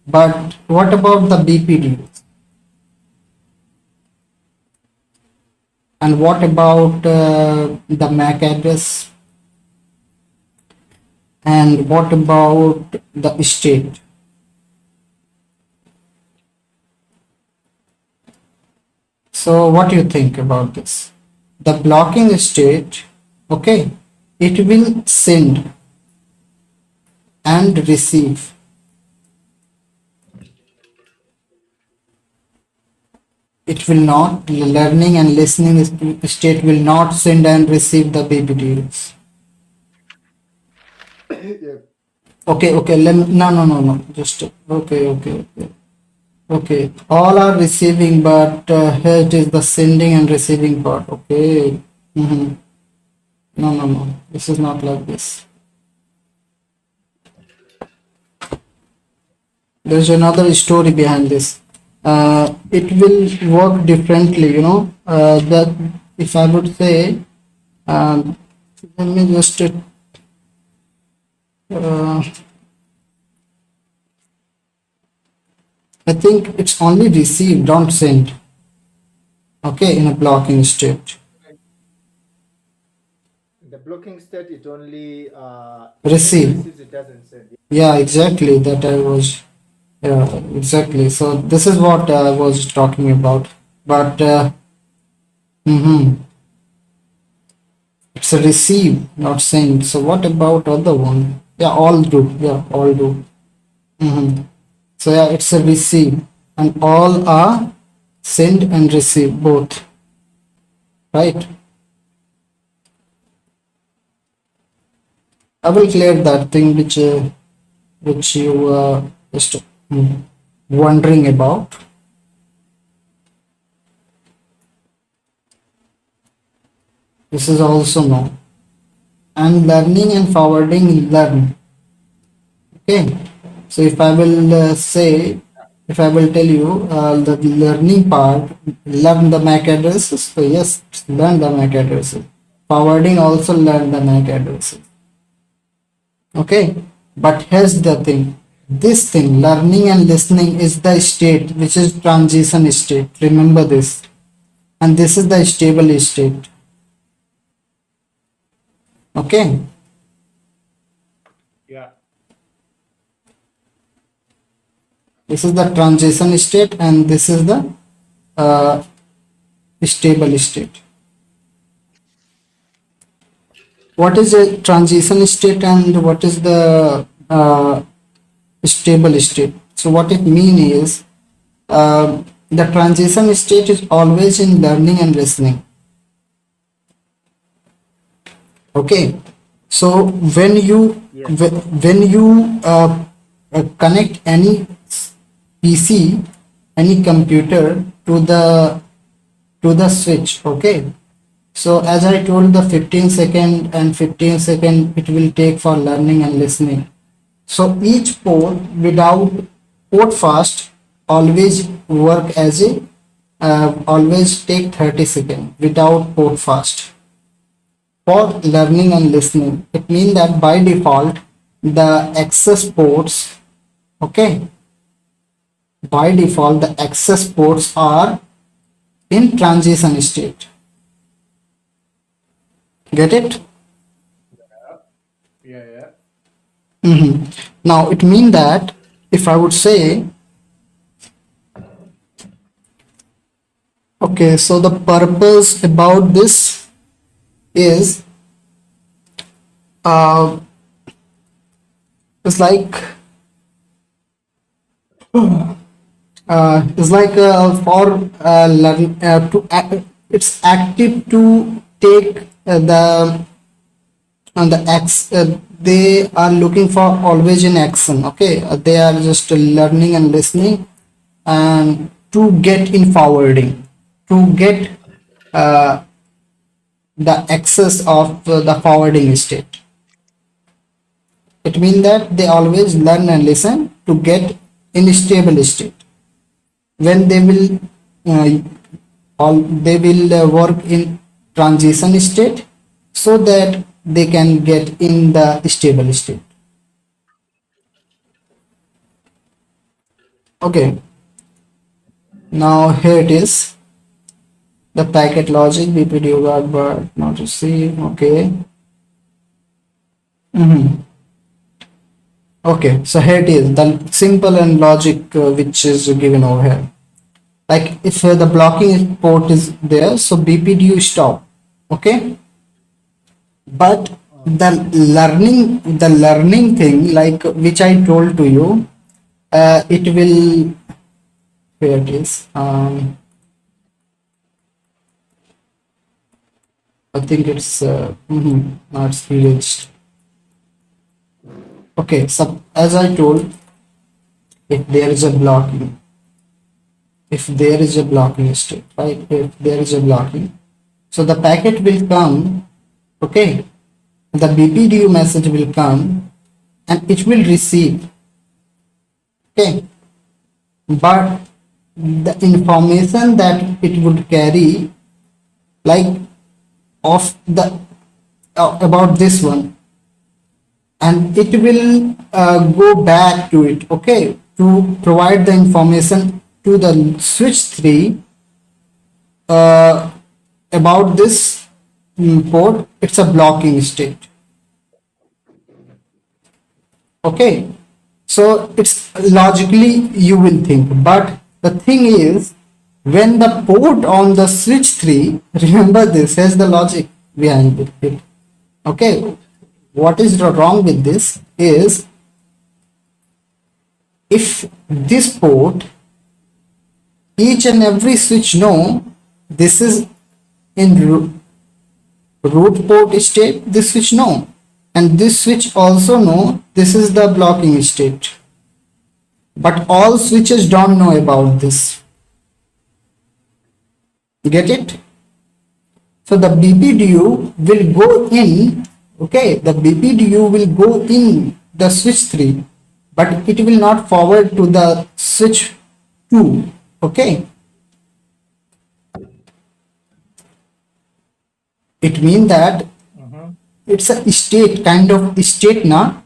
but what about the BPD? And what about the MAC address? And what about the state? So what do you think about this? The blocking state, okay, it will send and receive. It will not, learning and listening state will not send and receive the BPDs. Yeah. Okay, okay, no, just, okay. Okay, all are receiving, but here it is the sending and receiving part. Okay. Mm-hmm. No. This is not like this. There's another story behind this. It will work differently, you know. That if I would say, um, let me just I think it's only receive, don't send. Okay, in a blocking state. The blocking state, it only Receive. receives, it doesn't send. Yeah, exactly. That I was. Yeah, exactly. So this is what I was talking about. But it's a receive, not send. So what about other one? Yeah, all do. Yeah, all do. So yeah, it's a receive, and all are send and receive both. Right? I will clear that thing which you just wondering about. This is also no. And learning and forwarding learn. Okay, so if I will say, if I will tell you the learning part, learn the MAC addresses. So yes, learn the MAC addresses. Forwarding also learn the MAC addresses. Okay, but here's the thing. This thing, learning and listening, is the state which is transition state. Remember this, and this is the stable state. Okay. Yeah. This is the transition state, and this is the uh, stable state. What is a transition state and what is the stable state? So what it mean is the transition state is always in learning and listening. Okay, so when you connect any PC, any computer to the switch, okay, so as I told, the 15-second and 15-second it will take for learning and listening. So each port without port fast always work as a always take 30 seconds without port fast. for learning and listening. It means that by default the access ports, okay, by default the access ports are in transition state. Get it? Yeah. Now it means that if I would say, okay, so the purpose about this is uh, it's like for learn to it's active to take the the X, they are looking for always in action. Okay, they are just learning and listening and to get in forwarding, to get uh, the access of the forwarding state. It means that they always learn and listen to get in stable state. When they will they will work in transition state so that they can get in the stable state. Okay, now here it is, the packet logic BPDU got but not received. Okay. Okay, so here it is, the simple and logic which is given over here. Like if the blocking port is there, so BPDU stop. Okay, but the learning thing, like which I told to you, it will, here it is. I think it's not reached. Okay, so as I told, if there is a blocking, if there is a blocking state, right? If there is a blocking, so the packet will come, okay, the BPDU message will come and it will receive, okay, but the information that it would carry, like of the about this one, and it will go back to it, okay, to provide the information to the switch 3 about this port. It's a blocking state. Okay, so it's logically you will think, but the thing is, when the port on the switch 3, remember this, here's the logic behind it. Okay, what is wrong with this is, if this port, each and every switch know this is in root port state, this switch know, and this switch also know this is the blocking state, but all switches don't know about this. Get it? So the BPDU will go in, okay, the BPDU will go in the switch 3, but it will not forward to the switch 2, okay. It means that it's a state, kind of state now.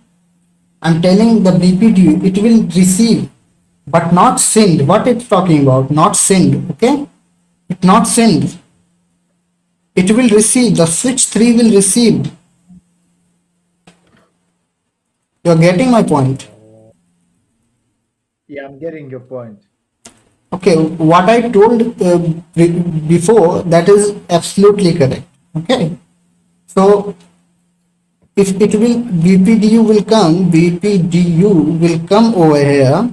I'm telling the BPDU, it will receive but not send. What it's talking about? Not send, okay? It not send. It will receive, the switch 3 will receive. You're getting my point? Yeah, I'm getting your point. Okay, what I told before, that is absolutely correct. Okay, so if it will, BPDU will come over here,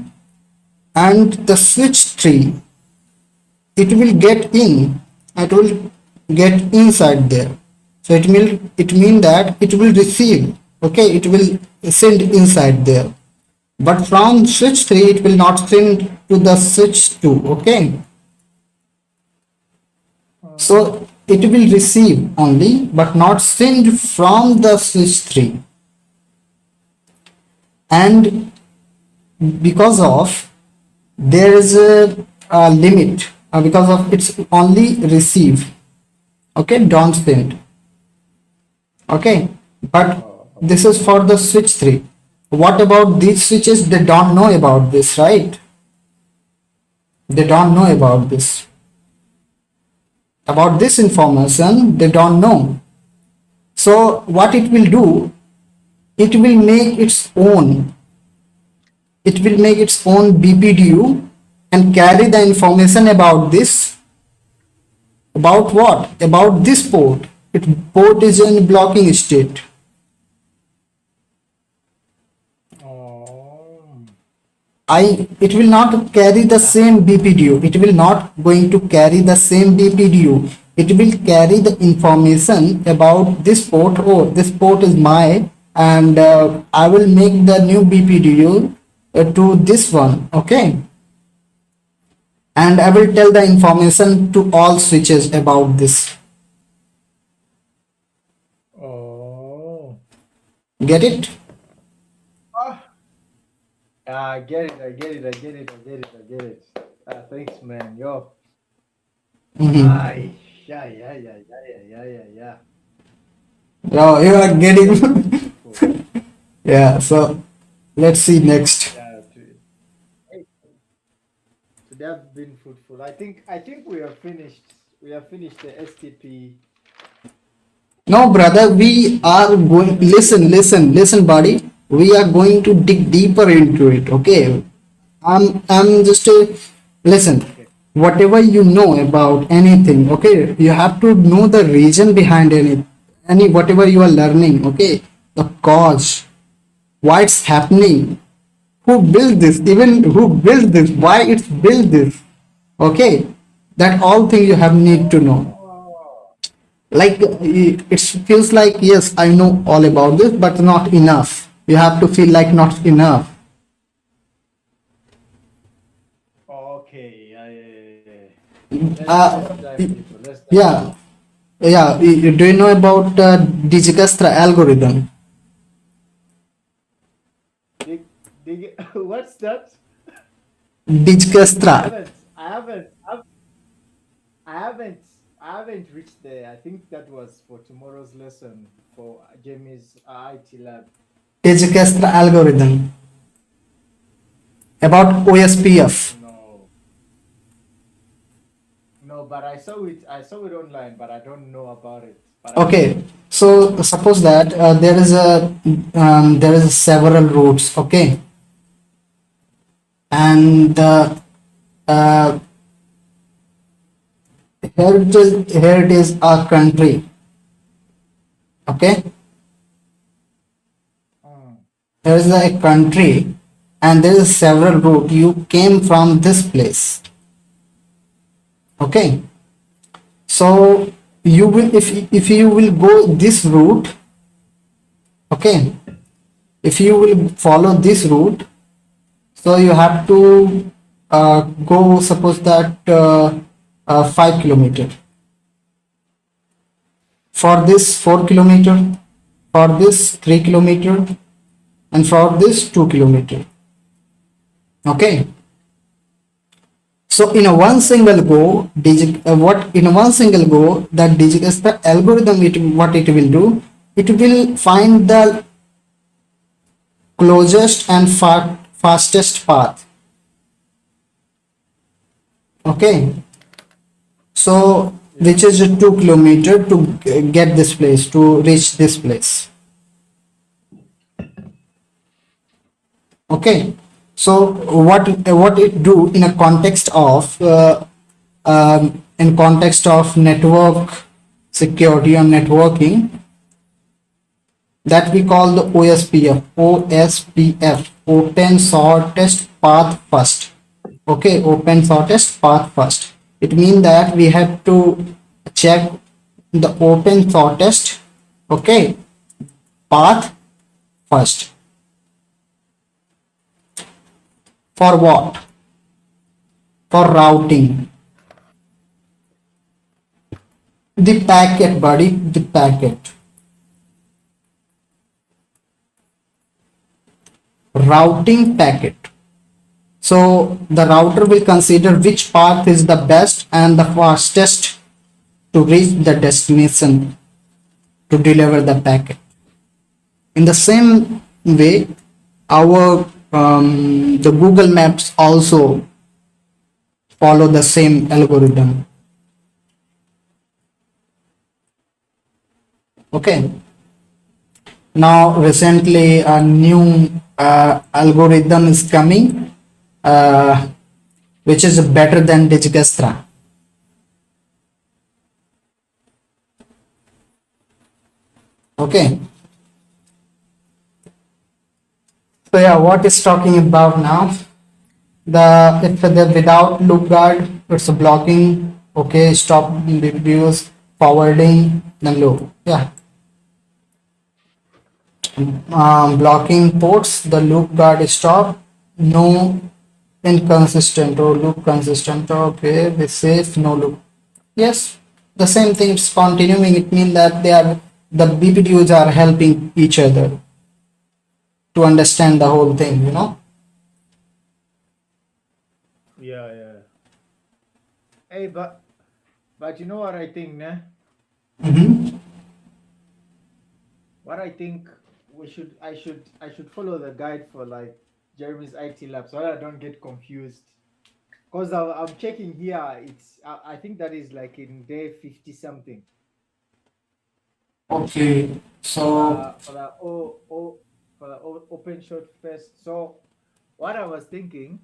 and the switch 3, it will get in, it will get inside there. So it mean that it will receive, okay, it will send inside there, but from switch 3 it will not send to the switch 2, okay. So it will receive only but not send from the switch 3, and because of there is a limit, because of it's only receive, okay, don't send. Okay, but this is for the switch 3. What about these switches? They don't know about this, right? They don't know about this. About this information, they don't know. So what it will do, it will make its own. It will make its own BPDU and carry the information about this. About what? About this port. Its port is in blocking state. Oh. It will not carry the same BPDU. It will not going to carry the same BPDU. It will carry the information about this port. Oh, this port is my, and I will make the new BPDU to this one. Okay, and I will tell the information to all switches about this. Oh. Get it? Ah. I get it. I get it. I get it. I get it. I get it. Thanks, man. Yo. Mhm. Ay. Yeah. Yeah. Yeah. Yeah. Yeah. Yeah. Yeah. Yeah. Oh, you are getting. Cool. Yeah. So let's see next. Yeah. Hey, today have been fruitful. I think we have finished. We have finished the STP. No, brother, we are going. Listen, buddy. We are going to dig deeper into it. Okay, I'm just listen. Okay. Whatever you know about anything, okay, you have to know the reason behind any whatever you are learning. Okay, the cause, why it's happening, who built this, even who built this, why it's built this. Okay, that all thing you have need to know. Oh. Like it feels like yes, I know all about this, but not enough. You have to feel like not enough. Okay. Yeah. Yeah. Yeah. Yeah. Let's uh, dive deeper. Let's dive yeah, deeper. yeah. Do you know about Dijkastra algorithm? Dig, what's that? Dijkastra. I haven't. I haven't. I haven't. I haven't reached there. I think that was for tomorrow's lesson for Jamie's IT lab. Dijkastra algorithm about OSPF. No, no, but I saw it. I saw it online, but I don't know about it. But I saw Okay, it. so suppose that there is several routes. Okay, and uh, here it is a country. Okay, Mm. here is a country, and there is several route. You came from this place. Okay, so you will if you will go this route. Okay, if you will follow this route, so you have to go suppose that 5 kilometer, for this 4 kilometer, for this 3 kilometer, and for this 2 kilometer. Okay, so in a one single go what in a one single go that digits the algorithm, what it will do, it will find the closest and fastest path. Okay, so Yeah. which is a 2 kilometer to get this place, to reach this place. Okay, so what it do in a context of in context of network security and networking, that we call the OSPF, open shortest path first. Okay, open shortest path first. It means that we have to check the open shortest, okay, path first. For what? For routing the packet, buddy, the packet. Routing packet. So the router will consider which path is the best and the fastest to reach the destination. to deliver the packet. In the same way, our the Google Maps also follow the same algorithm. Okay. Now recently a new algorithm is coming, which is better than Digigastra. Okay. So yeah, what is talking about now? If the without loop guard, it's a blocking. Okay, stop videos, forwarding, then loop. Yeah, blocking ports. The loop guard is stop. No inconsistent or loop consistent. Okay, we safe. No loop. Yes, the same thing is continuing. It means that they are the BPDUs are helping each other to understand the whole thing. You know. Yeah, yeah. Hey, but you know what I think, nah? Mm-hmm. What I think I should follow the guide for like Jeremy's IT lab so that I don't get confused. Because I'm checking here, I think that is like in day 50 something Okay. for So the open short first. So what I was thinking,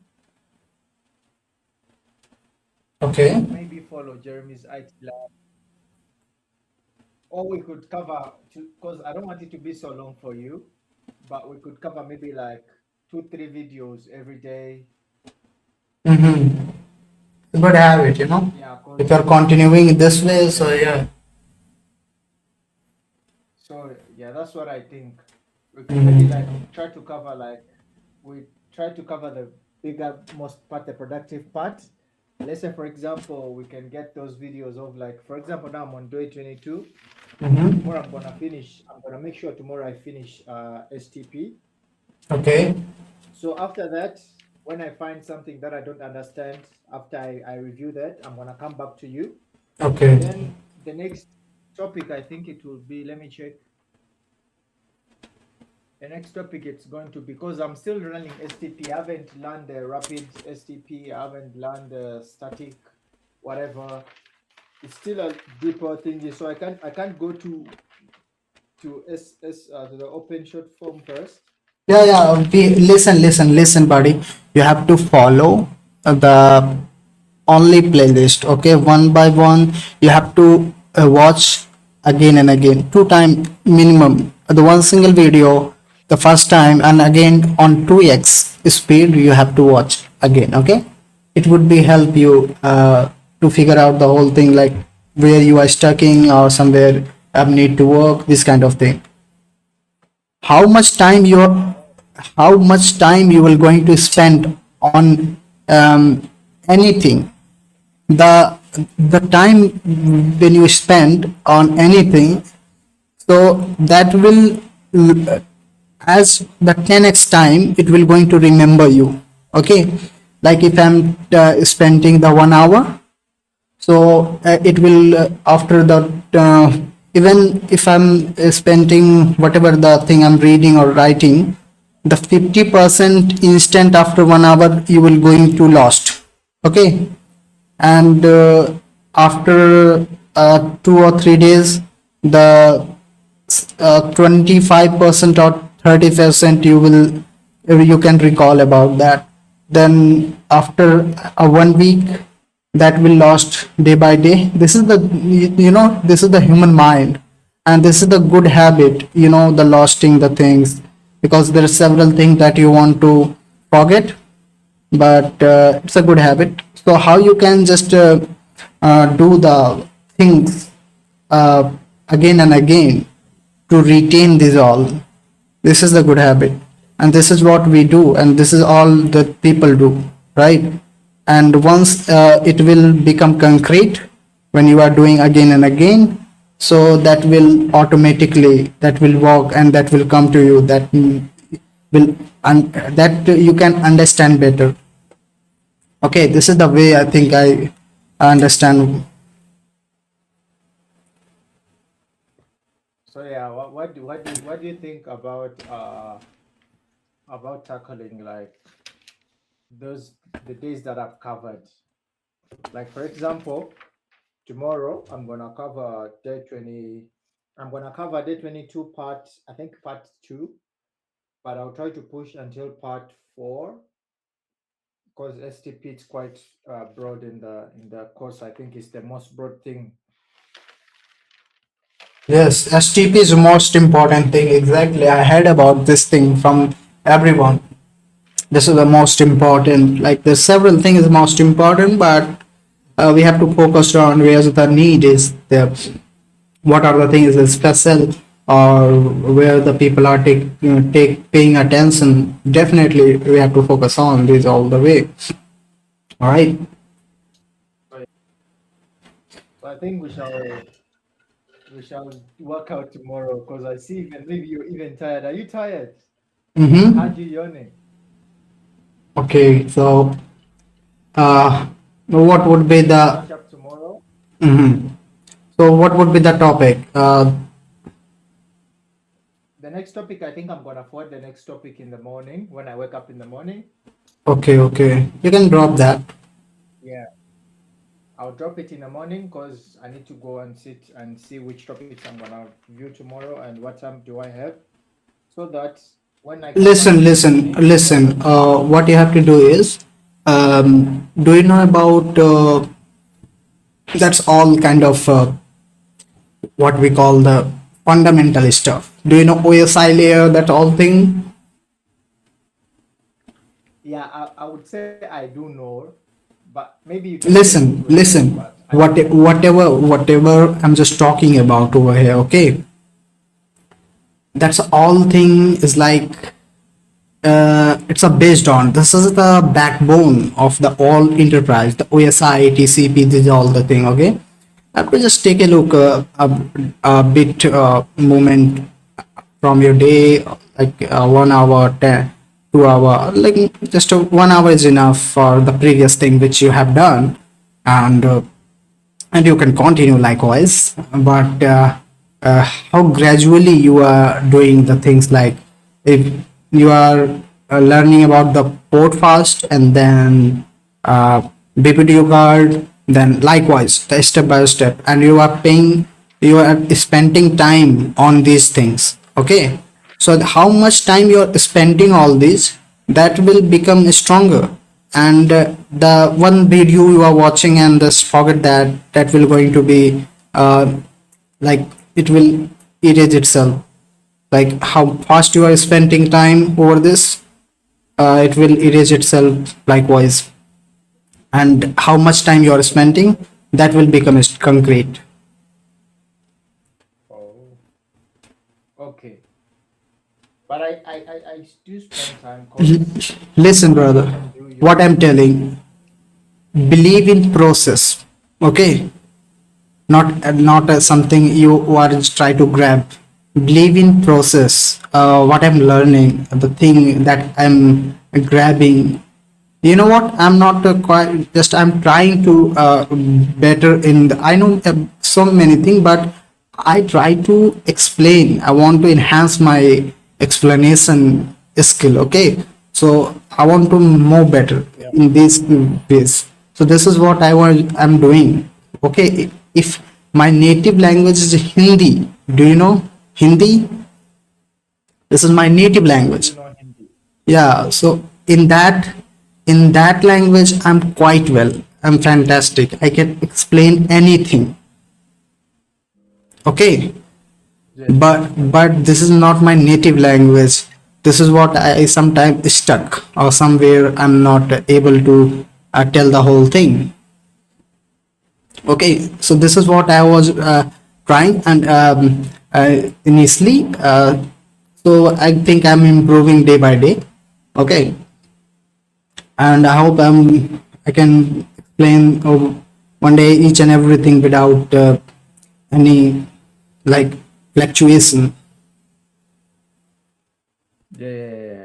we okay. could maybe follow Jeremy's IT lab, or we could cover because I don't want it to be so long for you, but we could cover maybe like 2 3 videos every day. Mm-hmm. Good habit, you know. Yeah, If because you're continuing this way, so yeah. so yeah, that's what I think. We could maybe like Mm-hmm. try to cover like we try to cover the bigger most part, the productive part. Let's say for example, we can get those videos of like for example now I'm on day 22. Mm-hmm. Tomorrow I'm gonna make sure tomorrow I finish STP. Okay. So after that, when I find something that I don't understand, after I review that, I'm gonna come back to you. Okay. Then the next topic, I think it will be, let me check. The next topic it's going to, because I'm still running STP. I haven't learned the rapid STP. I haven't learned the static, whatever. It's still a deeper thing. So I can't go to the open short form first. Yeah, yeah. Listen, buddy. You have to follow the only playlist. Okay, one by one. You have to watch again and again, 2 time minimum. The one single video, the first time, and again on 2x speed. You have to watch again. Okay, it would be help you to figure out the whole thing, like where you are stucking or somewhere need to work. This kind of thing. how much time you how much time you will going to spend on anything. The time when you spend on anything, so that will as the 10x time it will going to remember you. Okay, like if I'm spending the 1 hour, so it will after the even if I'm spending whatever the thing I'm reading or writing, the 50% instant after 1 hour you will going to lost. Okay, and after 2 or 3 days, the 25% or 30% you can recall about that. Then after a 1 week, that will lost day by day. This is the this is the human mind, and this is the good habit, the losting the things, because there are several things that you want to forget, but it's a good habit. So how you can just do the things uh, again and again to retain this all. This is the good habit, and this is what we do, and this is all that people do, right? And once it will become concrete when you are doing again and again, so that will automatically that will work, and that will come to you, that will that you can understand better. Okay, this is the way I think I understand. So yeah, what do you think about tackling like those the days that I've covered? Like for example, tomorrow I'm gonna cover day 20. I'm gonna cover day 22 part. I think part two, but I'll try to push until part four because STP is quite broad in the course. I think it's the most broad thing. Yes, STP is the most important thing. Exactly. I heard about this thing from everyone. This is the most important. Like there's several things most important, but we have to focus on where the need is there. What are the things that special or where the people are take paying attention. Definitely, we have to focus on this all the way. All right. So I think we shall work out tomorrow because I see even maybe you're even tired. Are you tired? I Mm-hmm. heard you yawning. Okay. So, uh, what would be We'll the catch up tomorrow. mm-hmm. So what would be the topic? The next topic, I think I'm gonna forward the next topic in the morning when I wake up in the morning. Okay, okay. You can drop that. Yeah, I'll drop it in the morning because I need to go and sit and see which topics I'm gonna view tomorrow and what time do I have, so that when I come back Listen, in the listen, evening, I listen. can. What you have to do is, do you know about that's all kind of what we call the fundamental stuff. Do you know OSI layer, that all thing? Yeah, I would say I do know, but maybe you can take me Listen, through it. listen. But I don't know. Whatever I'm just talking about over here, okay? That's all thing is like it's a based on, this is the backbone of the all enterprise, the OSI, TCP, this is all the thing, okay? I will just take a look a bit moment from your day, like 1 hour, 10, 2 hour, like just 1 hour is enough for the previous thing which you have done, and and you can continue likewise. But how gradually you are doing the things, like if you are learning about the port fast and then BPTO card, then likewise the step by step, and you are paying, you are spending time on these things, okay? So how much time you are spending all this, that will become stronger. And the one video you are watching and just forget that, that will going to be like it will erase itself. Like how fast you are spending time over this, it will erase itself likewise. And how much time you are spending, that will become concrete. Oh, okay. But I do spend time because Listen, what you brother, can do, you what can. I'm telling, believe in process, okay? Not as something you are just try to grab. Believe in process. What I'm learning, the thing that I'm grabbing, you know what, I'm not quite just, I'm trying to better in I know so many things, but I try to explain, I want to enhance my explanation skill, okay? So I want to know better Yeah. in this ways. So this is what I'm doing, okay? If my native language is Hindi, do you know Hindi? This is my native Yes, I language. do know Hindi. Yeah, so in that language I'm quite well, I'm fantastic, I can explain anything, okay? Yes. But this is not my native language. This is what I sometimes stuck, or somewhere I'm not able to tell the whole thing, okay? So this is what I was trying, and initially so I think I'm improving day by day, okay? And I hope I can explain one day each and everything without any like fluctuation. Yeah, yeah, yeah.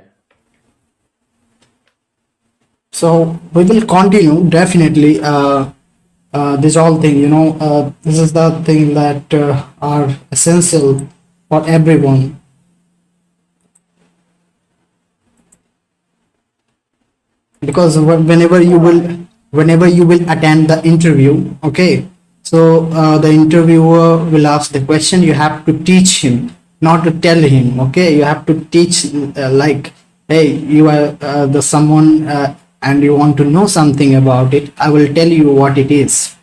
So we will continue definitely. This all thing, this is the thing that are essential for everyone. Because whenever you will attend the interview, okay, so the interviewer will ask the question, you have to teach him, not to tell him, okay, you have to teach, like, hey, you are the someone, and you want to know something about it, I will tell you what it is.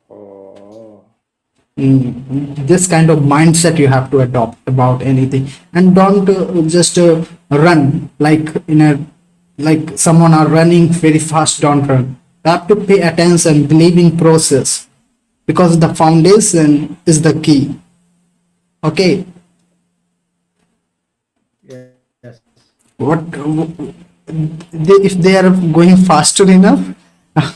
Oh, This kind of mindset you have to adopt about anything, and don't just run like in a, like someone are running very fast. Don't run. You have to pay attention, believe in process, because the foundation is the key. Okay, yes. what if they are going faster enough,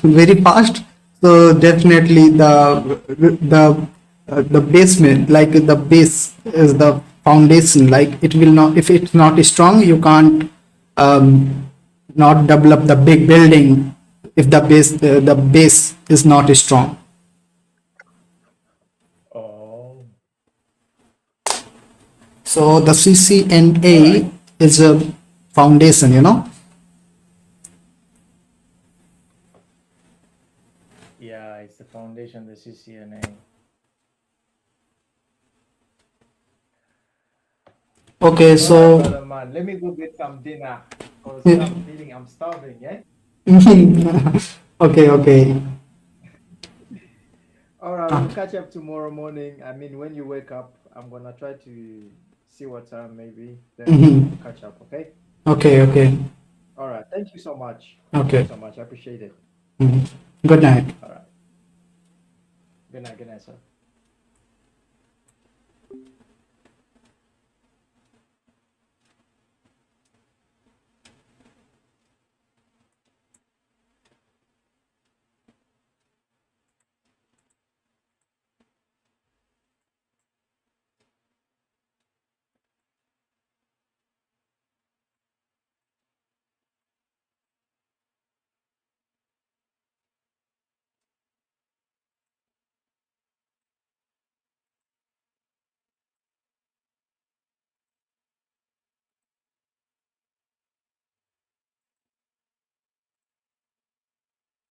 very fast, so definitely the basement, like the base is the foundation, like it will not, if it's not strong, you can't not develop the big building if the base is not strong. Oh, So the all right. CCNA is a foundation, you know. Yeah, it's the foundation, the CCNA. Okay, All right, so brother man. Let me go get some dinner because I'm starving, yeah? okay, okay. All right, Ah, we'll catch up tomorrow morning. I mean, when you wake up, I'm gonna try to see what time maybe. Then we'll mhm. catch up, okay? Okay, okay, All right. Thank you so much. Thank you okay. so much. I appreciate it. Mhm. Good night. All right. Good night, sir.